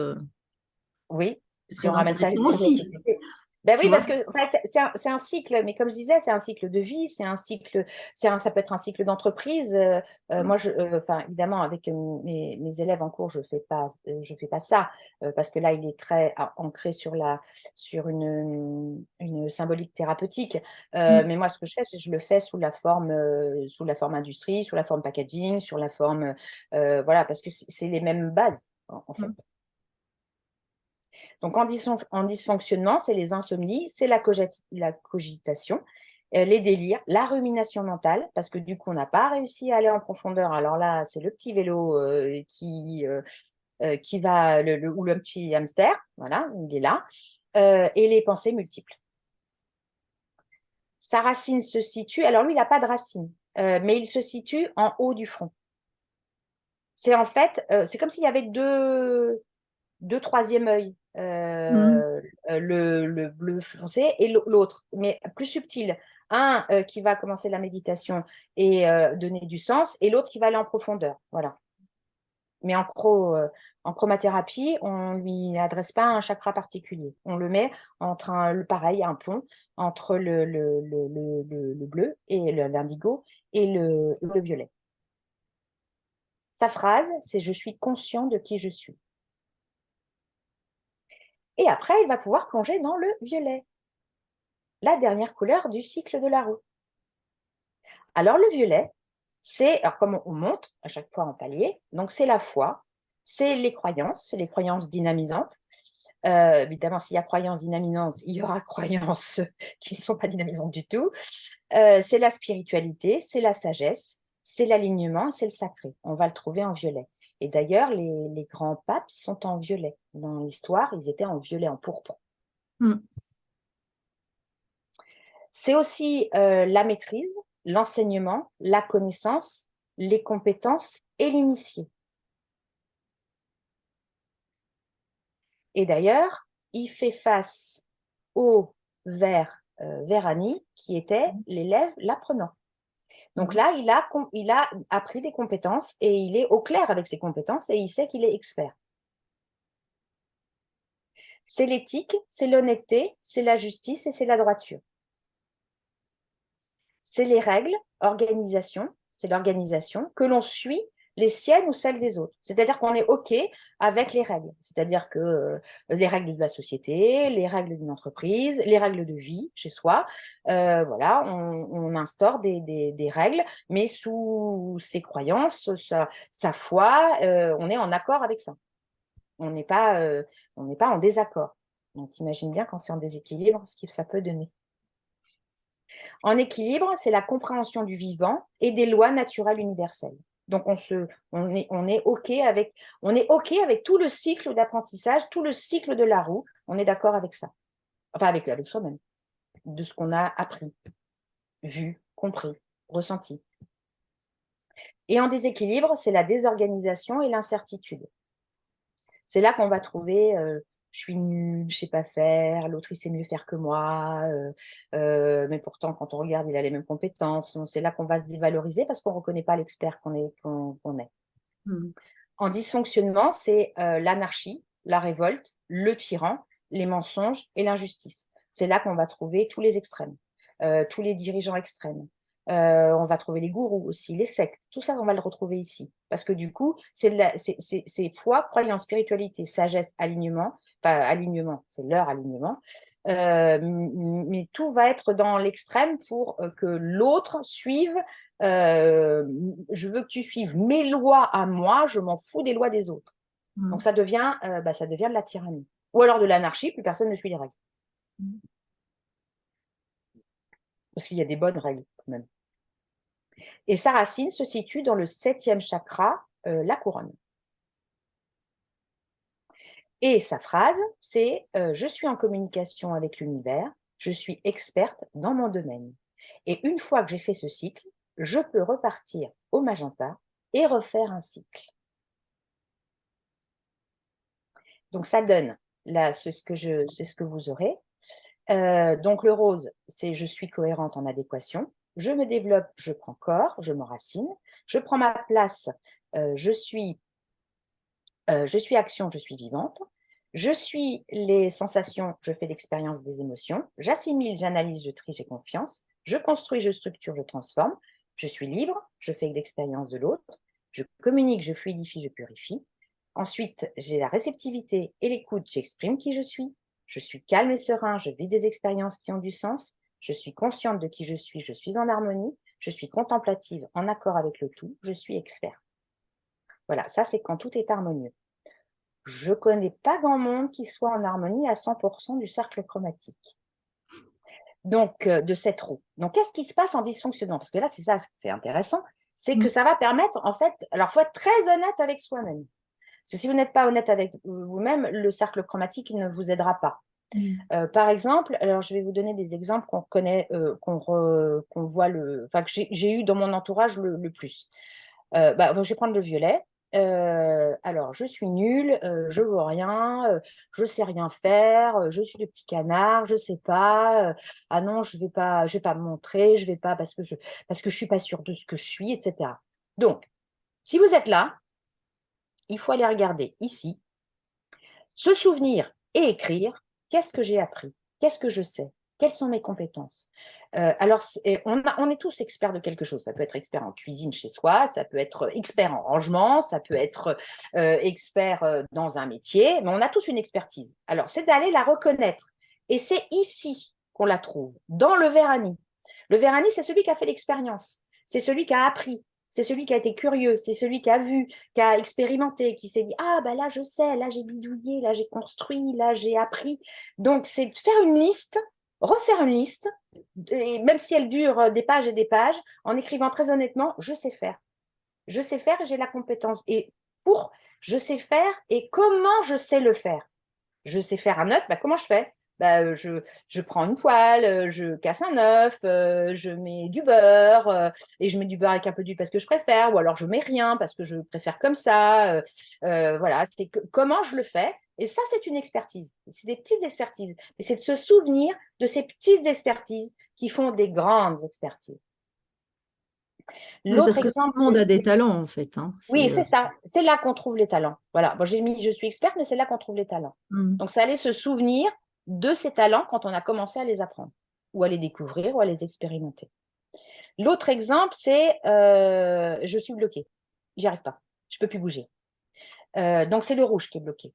Oui, C'est si on très ramène ça à intéressant l'échelle de la aussi, société. Ben tu oui, vois. parce que c'est un cycle, mais comme je disais, c'est un cycle de vie, c'est un cycle, ça peut être un cycle d'entreprise. Moi, évidemment, avec mes élèves en cours, je fais pas ça, parce que là, il est très ancré sur une symbolique thérapeutique. Mais moi, ce que je fais, c'est que je le fais sous la forme industrie, sous la forme packaging, sur la forme, voilà, parce que c'est les mêmes bases, en fait. Donc, en dysfonctionnement, c'est les insomnies, c'est la cogitation les délires, la rumination mentale, parce que du coup, on n'a pas réussi à aller en profondeur. Alors là, c'est le petit vélo qui va, ou le petit hamster, voilà, il est là, et les pensées multiples. Sa racine se situe, alors lui, il n'a pas de racine, mais il se situe en haut du front. C'est en fait, c'est comme s'il y avait deux troisième œils, le bleu foncé et l'autre, mais plus subtil. Un qui va commencer la méditation et donner du sens, et l'autre qui va aller en profondeur. Voilà. Mais en chromathérapie, on ne lui adresse pas un chakra particulier. On le met entre pareil, un pont entre le bleu et l'indigo et le violet. Sa phrase, c'est « Je suis conscient de qui je suis ». Et après, il va pouvoir plonger dans le violet, la dernière couleur du cycle de la roue. Alors, le violet, alors comme on monte à chaque fois en palier, donc c'est la foi, c'est les croyances dynamisantes. Évidemment, s'il y a croyances dynamisantes, il y aura croyances qui ne sont pas dynamisantes du tout. C'est la spiritualité, c'est la sagesse, c'est l'alignement, c'est le sacré. On va le trouver en violet. Et d'ailleurs, les grands papes sont en violet. Dans l'histoire, ils étaient en violet, en pourpre. C'est aussi la maîtrise, l'enseignement, la connaissance, les compétences et l'initié. Et d'ailleurs, il fait face au Vérani, qui était l'élève l'apprenant. Donc là, il a appris des compétences et il est au clair avec ses compétences et il sait qu'il est expert. C'est l'éthique, c'est l'honnêteté, c'est la justice et c'est la droiture. C'est les règles, c'est l'organisation que l'on suit, les siennes ou celles des autres. C'est-à-dire qu'on est OK avec les règles. C'est-à-dire que les règles de la société, les règles d'une entreprise, les règles de vie chez soi, voilà, on instaure des règles, mais sous ses croyances, sa foi, on est en accord avec ça. On n'est pas en désaccord. Donc, imagine bien quand c'est en déséquilibre, ce que ça peut donner. En équilibre, c'est la compréhension du vivant et des lois naturelles universelles. Donc, on est OK avec tout le cycle d'apprentissage, tout le cycle de la roue. On est d'accord avec ça. Enfin, avec soi-même, de ce qu'on a appris, vu, compris, ressenti. Et en déséquilibre, c'est la désorganisation et l'incertitude. C'est là qu'on va trouver je suis nulle, je ne sais pas faire, l'autre il sait mieux faire que moi, mais pourtant quand on regarde, il a les mêmes compétences. C'est là qu'on va se dévaloriser parce qu'on ne reconnaît pas l'expert qu'on est. En dysfonctionnement, c'est l'anarchie, la révolte, le tyran, les mensonges et l'injustice. C'est là qu'on va trouver tous les extrêmes, tous les dirigeants extrêmes. On va trouver les gourous aussi, les sectes. Tout ça, on va le retrouver ici. Parce que du coup, c'est foi, croyance, spiritualité, sagesse, alignement. Enfin, alignement, c'est leur alignement. Mais tout va être dans l'extrême pour que l'autre suive. Je veux que tu suives mes lois à moi, je m'en fous des lois des autres. Donc ça devient de la tyrannie. Ou alors de l'anarchie, plus personne ne suit les règles. Parce qu'il y a des bonnes règles quand même. Et sa racine se situe dans le 7e chakra, la couronne. Et sa phrase, c'est je suis en communication avec l'univers, je suis experte dans mon domaine. Et une fois que j'ai fait ce cycle, je peux repartir au magenta et refaire un cycle. Donc ça donne, là, c'est ce que vous aurez. Donc le rose, c'est je suis cohérente en adéquation. Je me développe, je prends corps, je m'enracine. Je prends ma place, je suis action, je suis vivante. Je suis les sensations, je fais l'expérience des émotions. J'assimile, j'analyse, je trie, j'ai confiance. Je construis, je structure, je transforme. Je suis libre, je fais l'expérience de l'autre. Je communique, je fluidifie, je purifie. Ensuite, j'ai la réceptivité et l'écoute, j'exprime qui je suis. Je suis calme et serein, je vis des expériences qui ont du sens. Je suis consciente de qui je suis en harmonie. Je suis contemplative, en accord avec le tout. Je suis expert. Voilà, ça c'est quand tout est harmonieux. Je ne connais pas grand monde qui soit en harmonie à 100% du cercle chromatique. donc, de cette roue. Donc, qu'est-ce qui se passe en dysfonctionnant? Parce que là, c'est ça, c'est intéressant, c'est que Mm. ça va permettre, en fait, alors, il faut être très honnête avec soi-même. Parce que si vous n'êtes pas honnête avec vous-même, le cercle chromatique ne vous aidera pas. Mm. Par exemple, alors je vais vous donner des exemples qu'on connaît, qu'on voit enfin que j'ai eu dans mon entourage le plus. Je vais prendre le violet. Alors, je suis nulle, je ne vaux rien, je ne sais rien faire, je suis le petit canard, je ne sais pas. Ah non, je vais pas me montrer, je vais pas parce que je suis pas sûre de ce que je suis, etc. Donc, si vous êtes là, il faut aller regarder ici, se souvenir et écrire, qu'est-ce que j'ai appris? Qu'est-ce que je sais? Quelles sont mes compétences? Alors, on est tous experts de quelque chose. Ça peut être expert en cuisine chez soi, ça peut être expert en rangement, ça peut être expert dans un métier, mais on a tous une expertise. Alors, c'est d'aller la reconnaître. Et c'est ici qu'on la trouve, dans le verani. Le verani, c'est celui qui a fait l'expérience. C'est celui qui a appris. C'est celui qui a été curieux. C'est celui qui a vu, qui a expérimenté, qui s'est dit, ah, ben là, je sais, là, j'ai bidouillé, là, j'ai construit, là, j'ai appris. Donc, c'est de faire une liste, refaire une liste, et même si elle dure des pages et des pages, en écrivant très honnêtement, je sais faire. Je sais faire et j'ai la compétence. Et je sais faire et comment je sais le faire. Je sais faire un œuf, comment je fais? Je prends une poêle, je casse un œuf, je mets du beurre, et je mets du beurre avec un peu d'huile parce que je préfère, ou alors je mets rien parce que je préfère comme ça. Voilà, c'est comment je le fais. Et ça, c'est une expertise. C'est des petites expertises. Mais c'est de se souvenir de ces petites expertises qui font des grandes expertises. Oui, L'autre parce que tout exemple, le monde a des talents, en fait, hein. oui, c'est ça. C'est là qu'on trouve les talents. Voilà. Moi, j'ai mis je suis experte, mais c'est là qu'on trouve les talents. Mm. Donc, c'est aller se souvenir de ces talents quand on a commencé à les apprendre, ou à les découvrir, ou à les expérimenter. L'autre exemple, c'est je suis bloquée. J'y arrive pas. Je peux plus bouger. Donc, c'est le rouge qui est bloqué.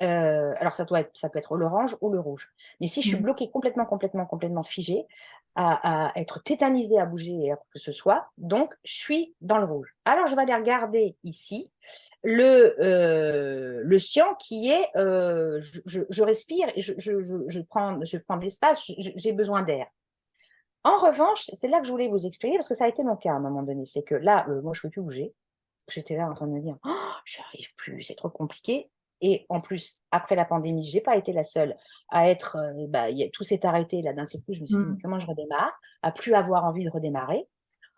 Alors, ça peut être l'orange ou le rouge. Mais si je suis Mm. bloquée complètement figée, à être tétanisée à bouger et à quoi que ce soit, donc je suis dans le rouge. Alors, je vais aller regarder ici le cyan qui est je respire et je prends de l'espace, j'ai besoin d'air. En revanche, c'est là que je voulais vous expliquer, parce que ça a été mon cas à un moment donné, c'est que là, moi, je ne peux plus bouger. J'étais là en train de me dire, oh, je n'arrive plus, c'est trop compliqué. Et en plus, après la pandémie, je n'ai pas été la seule à être, tout s'est arrêté là d'un seul coup. Je me suis dit, mais Mm. comment je redémarre? À plus avoir envie de redémarrer.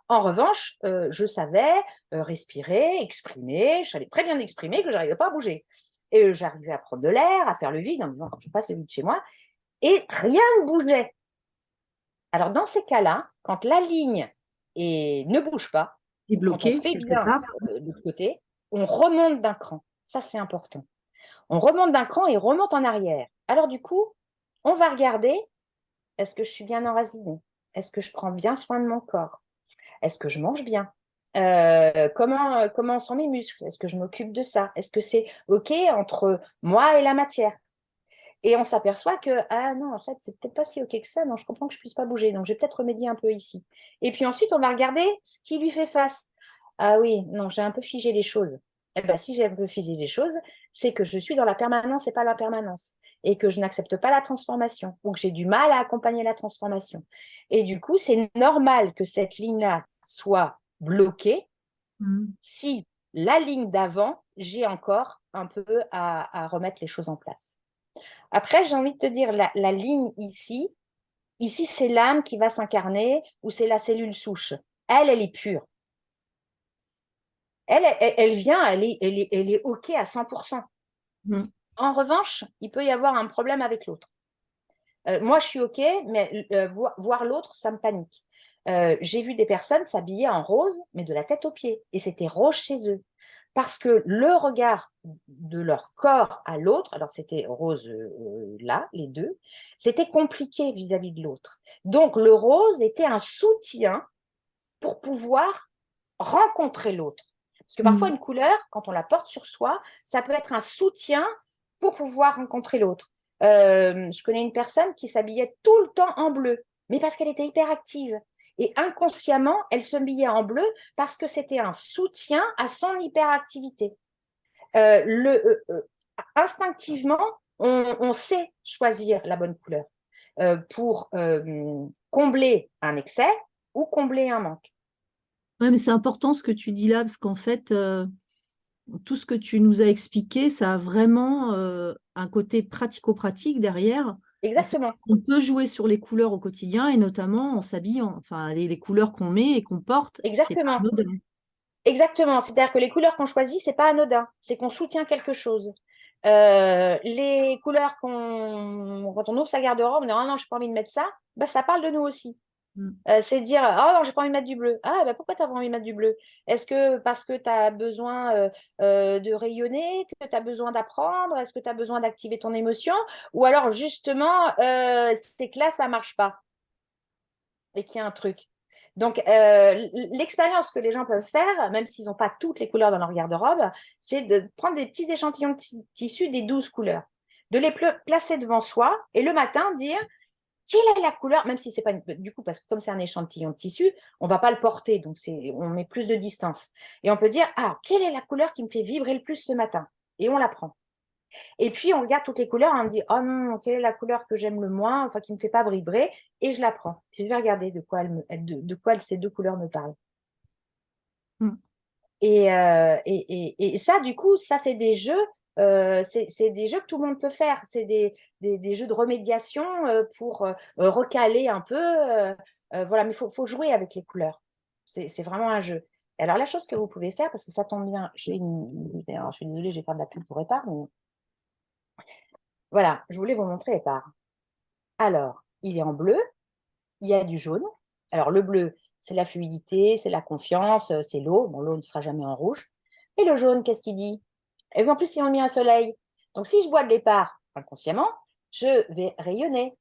En revanche, je savais respirer, exprimer. Je savais très bien exprimer que je n'arrivais pas à bouger. Et j'arrivais à prendre de l'air, à faire le vide en me disant, quand je passe le vide chez moi, et rien ne bougeait. Alors, dans ces cas-là, quand la ligne ne bouge pas, Est quand on bloqué fait quelque bien part. de l'autre côté, on remonte d'un cran. Ça, c'est important. On remonte d'un cran et on remonte en arrière. Alors, du coup, on va regarder, est-ce que je suis bien enracinée? Est-ce que je prends bien soin de mon corps? Est-ce que je mange bien? Comment sont mes muscles? Est-ce que je m'occupe de ça? Est-ce que c'est OK entre moi et la matière? Et on s'aperçoit que, ah non, en fait, c'est peut-être pas si OK que ça. Non, je comprends que je puisse pas bouger. Donc, je vais peut-être remédier un peu ici. Et puis ensuite, on va regarder ce qui lui fait face. Ah oui, non, j'ai un peu figé les choses. Eh bien, si j'ai un peu figé les choses, c'est que je suis dans la permanence et pas l'impermanence. Et que je n'accepte pas la transformation. Ou que j'ai du mal à accompagner la transformation. Et du coup, c'est normal que cette ligne-là soit bloquée Mm. si la ligne d'avant, j'ai encore un peu à remettre les choses en place. Après, j'ai envie de te dire, la ligne ici, c'est l'âme qui va s'incarner ou c'est la cellule souche. Elle est pure. Elle vient, elle est OK à 100%. Mm. En revanche, il peut y avoir un problème avec l'autre. Moi, je suis OK, mais voir l'autre, ça me panique. J'ai vu des personnes s'habiller en rose, mais de la tête aux pieds. Et c'était rose chez eux. Parce que le regard de leur corps à l'autre, alors c'était rose là, les deux, c'était compliqué vis-à-vis de l'autre. Donc le rose était un soutien pour pouvoir rencontrer l'autre. Parce que parfois, Mm. une couleur, quand on la porte sur soi, ça peut être un soutien pour pouvoir rencontrer l'autre. Je connais une personne qui s'habillait tout le temps en bleu, mais parce qu'elle était hyperactive. Et inconsciemment, elle s'habillait en bleu parce que c'était un soutien à son hyperactivité. Instinctivement, on sait choisir la bonne couleur. pour combler un excès ou combler un manque. Ouais, mais c'est important ce que tu dis là, parce qu'en fait, tout ce que tu nous as expliqué, ça a vraiment un côté pratico-pratique derrière. Exactement. On peut jouer sur les couleurs au quotidien et notamment en s'habillant. Enfin, les couleurs qu'on met et qu'on porte, c'est pas Exactement. anodin. Exactement. C'est-à-dire que les couleurs qu'on choisit, c'est pas anodin. C'est qu'on soutient quelque chose. Les couleurs quand on ouvre sa garde-robe, on dit, ah non, j'ai pas envie de mettre ça, bah, ça parle de nous aussi. Mm. C'est dire, oh non, j'ai pas envie de mettre du bleu. Ah, bah, pourquoi tu n'as pas envie de mettre du bleu? Est-ce que parce que tu as besoin de rayonner, que tu as besoin d'apprendre? Est-ce que tu as besoin d'activer ton émotion? Ou alors, justement, c'est que là, ça marche pas et qu'il y a un truc. Donc, l'expérience que les gens peuvent faire, même s'ils n'ont pas toutes les couleurs dans leur garde-robe, c'est de prendre des petits échantillons de tissus des 12 couleurs, de les placer devant soi et le matin dire quelle est la couleur, même si c'est pas du coup, parce que comme c'est un échantillon de tissu, on va pas le porter, donc on met plus de distance. Et on peut dire, ah, quelle est la couleur qui me fait vibrer le plus ce matin? Et on la prend. Et puis, on regarde toutes les couleurs, on dit, oh non, quelle est la couleur que j'aime le moins, enfin, qui ne me fait pas vibrer, et je la prends. Puis je vais regarder de quoi ces deux couleurs me parlent. Mm. Et ça, du coup, ça, c'est des jeux. C'est des jeux que tout le monde peut faire. C'est des jeux de remédiation pour recaler un peu. Voilà, mais il faut jouer avec les couleurs. C'est vraiment un jeu. Et alors, la chose que vous pouvez faire, parce que ça tombe bien, alors, je suis désolée, je vais faire de la pub pour Épar, mais voilà, je voulais vous montrer Épar. Alors, il est en bleu, il y a du jaune. Alors, le bleu, c'est la fluidité, c'est la confiance, c'est l'eau. Bon, l'eau ne sera jamais en rouge. Et le jaune, qu'est-ce qu'il dit? Et puis en plus, ils ont mis un soleil. Donc, si je bois de l'épar inconsciemment, je vais rayonner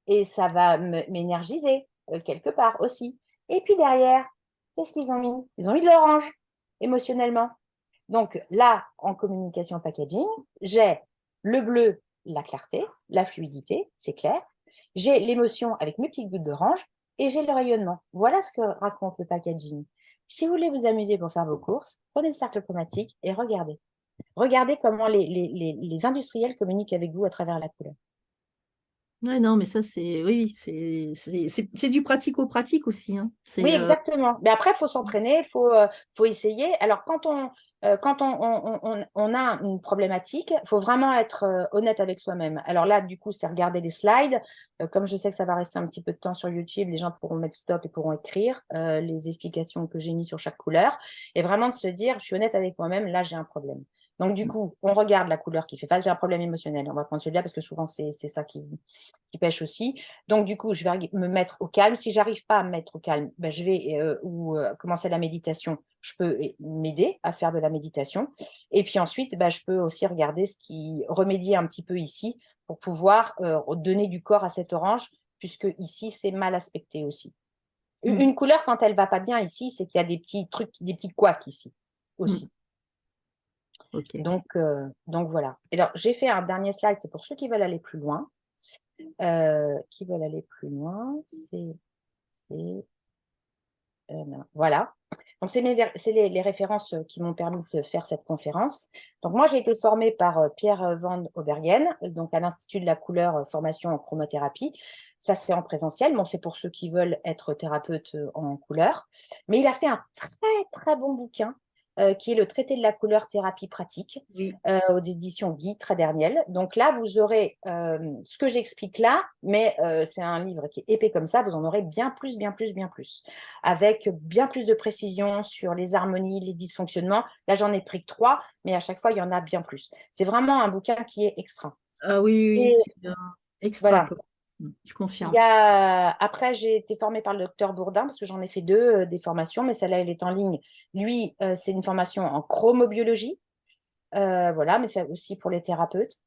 et ça va m'énergiser quelque part aussi. Et puis derrière, qu'est-ce qu'ils ont mis? Ils ont mis de l'orange émotionnellement. Donc là, en communication packaging, j'ai le bleu, la clarté, la fluidité, c'est clair. J'ai l'émotion avec mes petites gouttes d'orange et j'ai le rayonnement. Voilà ce que raconte le packaging. Si vous voulez vous amuser pour faire vos courses, prenez le cercle chromatique et regardez. Regardez comment les industriels communiquent avec vous à travers la couleur. Ouais, non, mais ça, c'est oui, c'est du pratico-pratique aussi, hein. Oui, C'est exactement. Mais après, il faut s'entraîner, faut essayer. Alors, quand on a une problématique, il faut vraiment être honnête avec soi-même. Alors là, du coup, c'est regarder les slides. Comme je sais que ça va rester un petit peu de temps sur YouTube, les gens pourront mettre stop et pourront écrire les explications que j'ai mises sur chaque couleur. Et vraiment de se dire, je suis honnête avec moi-même, là, j'ai un problème. Donc, du coup, on regarde la couleur qui fait face. J'ai un problème émotionnel. On va prendre celui-là parce que souvent, c'est ça qui pêche aussi. Donc, du coup, je vais me mettre au calme. Si j'arrive pas à me mettre au calme, ben, je vais commencer la méditation. Je peux m'aider à faire de la méditation. Et puis ensuite, ben, je peux aussi regarder ce qui remédier un petit peu ici pour pouvoir donner du corps à cette orange, puisque ici, c'est mal aspecté aussi. mm, Une couleur, quand elle va pas bien ici, c'est qu'il y a des petits trucs, des petits couacs ici mm, aussi. ok. Donc voilà. Et alors, j'ai fait un dernier slide, c'est pour ceux qui veulent aller plus loin. C'est voilà. Donc, c'est les références qui m'ont permis de faire cette conférence. Donc, moi, j'ai été formée par Pierre Van Obergen, donc à l'Institut de la couleur, formation en chromothérapie. Ça, c'est en présentiel. Bon, c'est pour ceux qui veulent être thérapeute en couleur. Mais il a fait un très, très bon bouquin qui est le traité de la couleur thérapie pratique Oui. aux éditions Guy Traderniel. Donc là, vous aurez ce que j'explique là, mais c'est un livre qui est épais comme ça, vous en aurez bien plus, bien plus, bien plus, avec bien plus de précision sur les harmonies, les dysfonctionnements. Là, j'en ai pris que 3, mais à chaque fois, il y en a bien plus. C'est vraiment un bouquin qui est extra. Ah oui, oui, oui, Et c'est extra, voilà. quoi. Je confirme. Après, j'ai été formée par le docteur Bourdin parce que j'en ai fait deux des formations, mais celle-là, elle est en ligne. Lui, c'est une formation en chromobiologie. Voilà, mais c'est aussi pour les thérapeutes.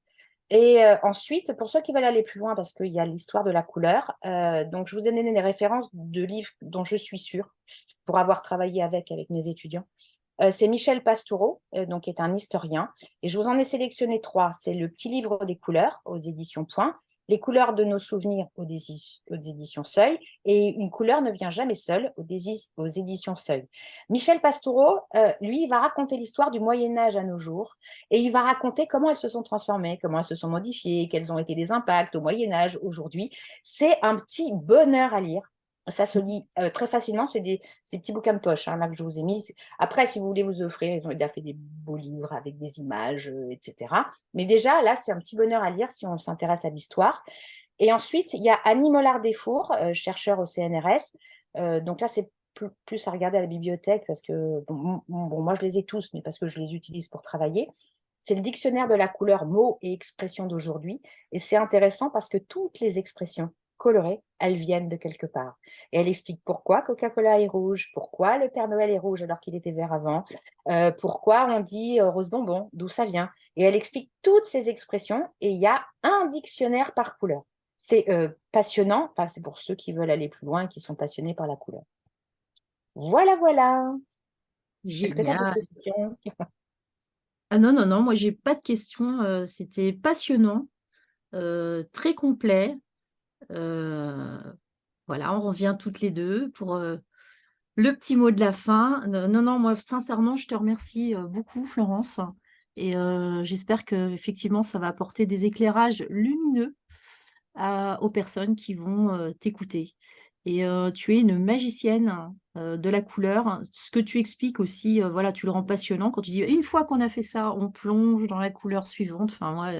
Et ensuite, pour ceux qui veulent aller plus loin, parce qu'il y a l'histoire de la couleur, donc je vous ai donné des références de livres dont je suis sûre, pour avoir travaillé avec mes étudiants. C'est Michel Pastoureau, donc, qui est un historien, et je vous en ai sélectionné 3. C'est le petit livre des couleurs aux éditions Point, Les couleurs de nos souvenirs aux éditions Seuil, et une couleur ne vient jamais seule aux éditions Seuil. Michel Pastoureau, lui, il va raconter l'histoire du Moyen-Âge à nos jours, et il va raconter comment elles se sont transformées, comment elles se sont modifiées, quels ont été les impacts au Moyen-Âge, aujourd'hui. C'est un petit bonheur à lire. Ça se lit très facilement, c'est des petits bouquins de poche là que je vous ai mis. Après, si vous voulez vous offrir, ils ont déjà fait des beaux livres avec des images, etc. Mais déjà, là, c'est un petit bonheur à lire si on s'intéresse à l'histoire. Et ensuite, il y a Annie Mollard-Desfours, chercheur au CNRS. Donc là, c'est plus à regarder à la bibliothèque parce que, bon, moi, je les ai tous, mais parce que je les utilise pour travailler. C'est le dictionnaire de la couleur mots et expressions d'aujourd'hui. Et c'est intéressant parce que toutes les expressions colorées, elles viennent de quelque part. Et elle explique pourquoi Coca-Cola est rouge, pourquoi le Père Noël est rouge alors qu'il était vert avant, pourquoi on dit rose bonbon, d'où ça vient. Et elle explique toutes ces expressions et il y a un dictionnaire par couleur. C'est passionnant, enfin, c'est pour ceux qui veulent aller plus loin et qui sont passionnés par la couleur. Voilà, voilà. Est-ce que tu as des Génial. questions? Ah non, non, non, moi j'ai pas de questions. C'était passionnant, très complet. Euh, voilà, on revient toutes les deux pour le petit mot de la fin. Non, non, moi sincèrement, je te remercie beaucoup, Florence. Et j'espère que effectivement, ça va apporter des éclairages lumineux aux personnes qui vont t'écouter. Et tu es une magicienne de la couleur. Ce que tu expliques aussi, voilà, tu le rends passionnant quand tu dis une fois qu'on a fait ça, on plonge dans la couleur suivante. Enfin, moi,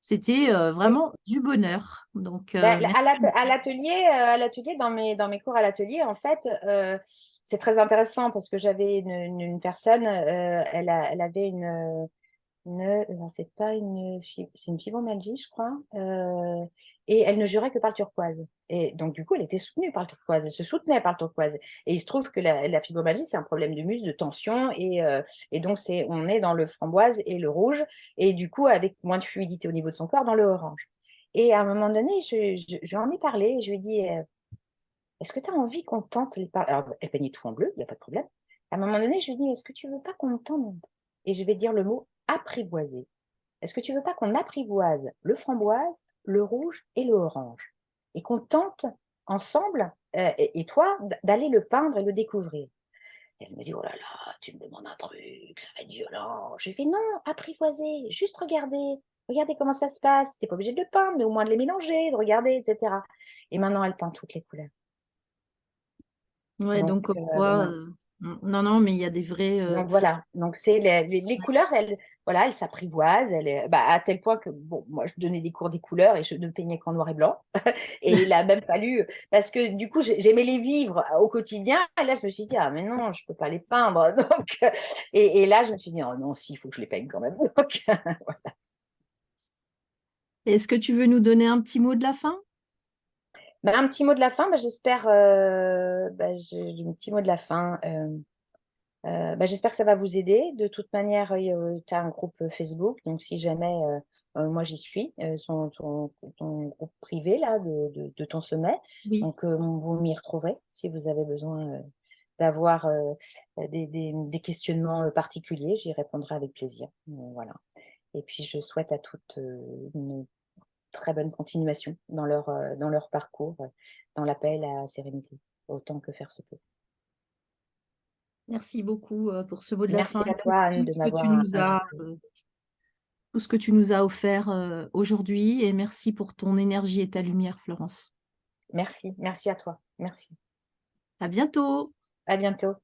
c'était Oui. vraiment du bonheur. Donc, Ben, merci. à l'atelier, dans mes cours à l'atelier, en fait, c'est très intéressant parce que j'avais une personne, elle avait non, c'est pas c'est une fibromyalgie, je crois, et elle ne jurait que par le turquoise. Et donc, du coup, elle était soutenue par le turquoise, elle se soutenait par le turquoise. Et il se trouve que la fibromyalgie, c'est un problème de muscle, de tension, et donc on est dans le framboise et le rouge, et du coup, avec moins de fluidité au niveau de son corps, dans le orange. Et à un moment donné, je lui en ai parlé, je lui ai dit, est-ce que tu as envie qu'on tente les par... Alors, elle peignait tout en bleu, il n'y a pas de problème. À un moment donné, je lui ai dit, est-ce que tu veux pas qu'on tente? Et je vais dire le mot apprivoiser. Est-ce que tu veux pas qu'on apprivoise le framboise, le rouge et le orange? Et qu'on tente ensemble, et toi, d'aller le peindre et le découvrir. Et elle me dit, oh là là, tu me demandes un truc, ça va être violent. Je lui fais, non, apprivoiser, juste regarder. Regardez comment ça se passe. Tu n'es pas obligé de le peindre, mais au moins de les mélanger, de regarder, etc. Et maintenant, elle peint toutes les couleurs. Ouais, donc Donc, comme quoi, non, non, mais il y a des vrais. donc voilà, donc c'est les couleurs, elles, voilà, elles s'apprivoisent, bah, à tel point que bon, moi je donnais des cours des couleurs et je ne peignais qu'en noir et blanc. Et il a même fallu, parce que du coup j'aimais les vivre au quotidien. Et là je me suis dit ah mais non, je peux pas les peindre. Donc et là je me suis dit oh non, si, il faut que je les peigne quand même. Donc, voilà. Est-ce que tu veux nous donner un petit mot de la fin? Bah, un petit mot de la fin, bah, j'espère, bah, j'ai un petit mot de la fin. Bah, j'espère que ça va vous aider. De toute manière, tu as un groupe Facebook, donc si jamais, moi j'y suis, ton groupe privé là, de ton sommet, Oui. donc vous m'y retrouverez si vous avez besoin d'avoir des questionnements particuliers, j'y répondrai avec plaisir. Voilà. Et puis je souhaite à toutes une très bonne continuation dans leur parcours, dans l'appel à la sérénité, autant que faire se peut. Merci beaucoup pour ce mot de la Merci fin à et toi, Anne, de m'avoir invitée. tout ce que tu nous as offert aujourd'hui. Et merci pour ton énergie et ta lumière, Florence. Merci, merci à toi. Merci. À bientôt! À bientôt.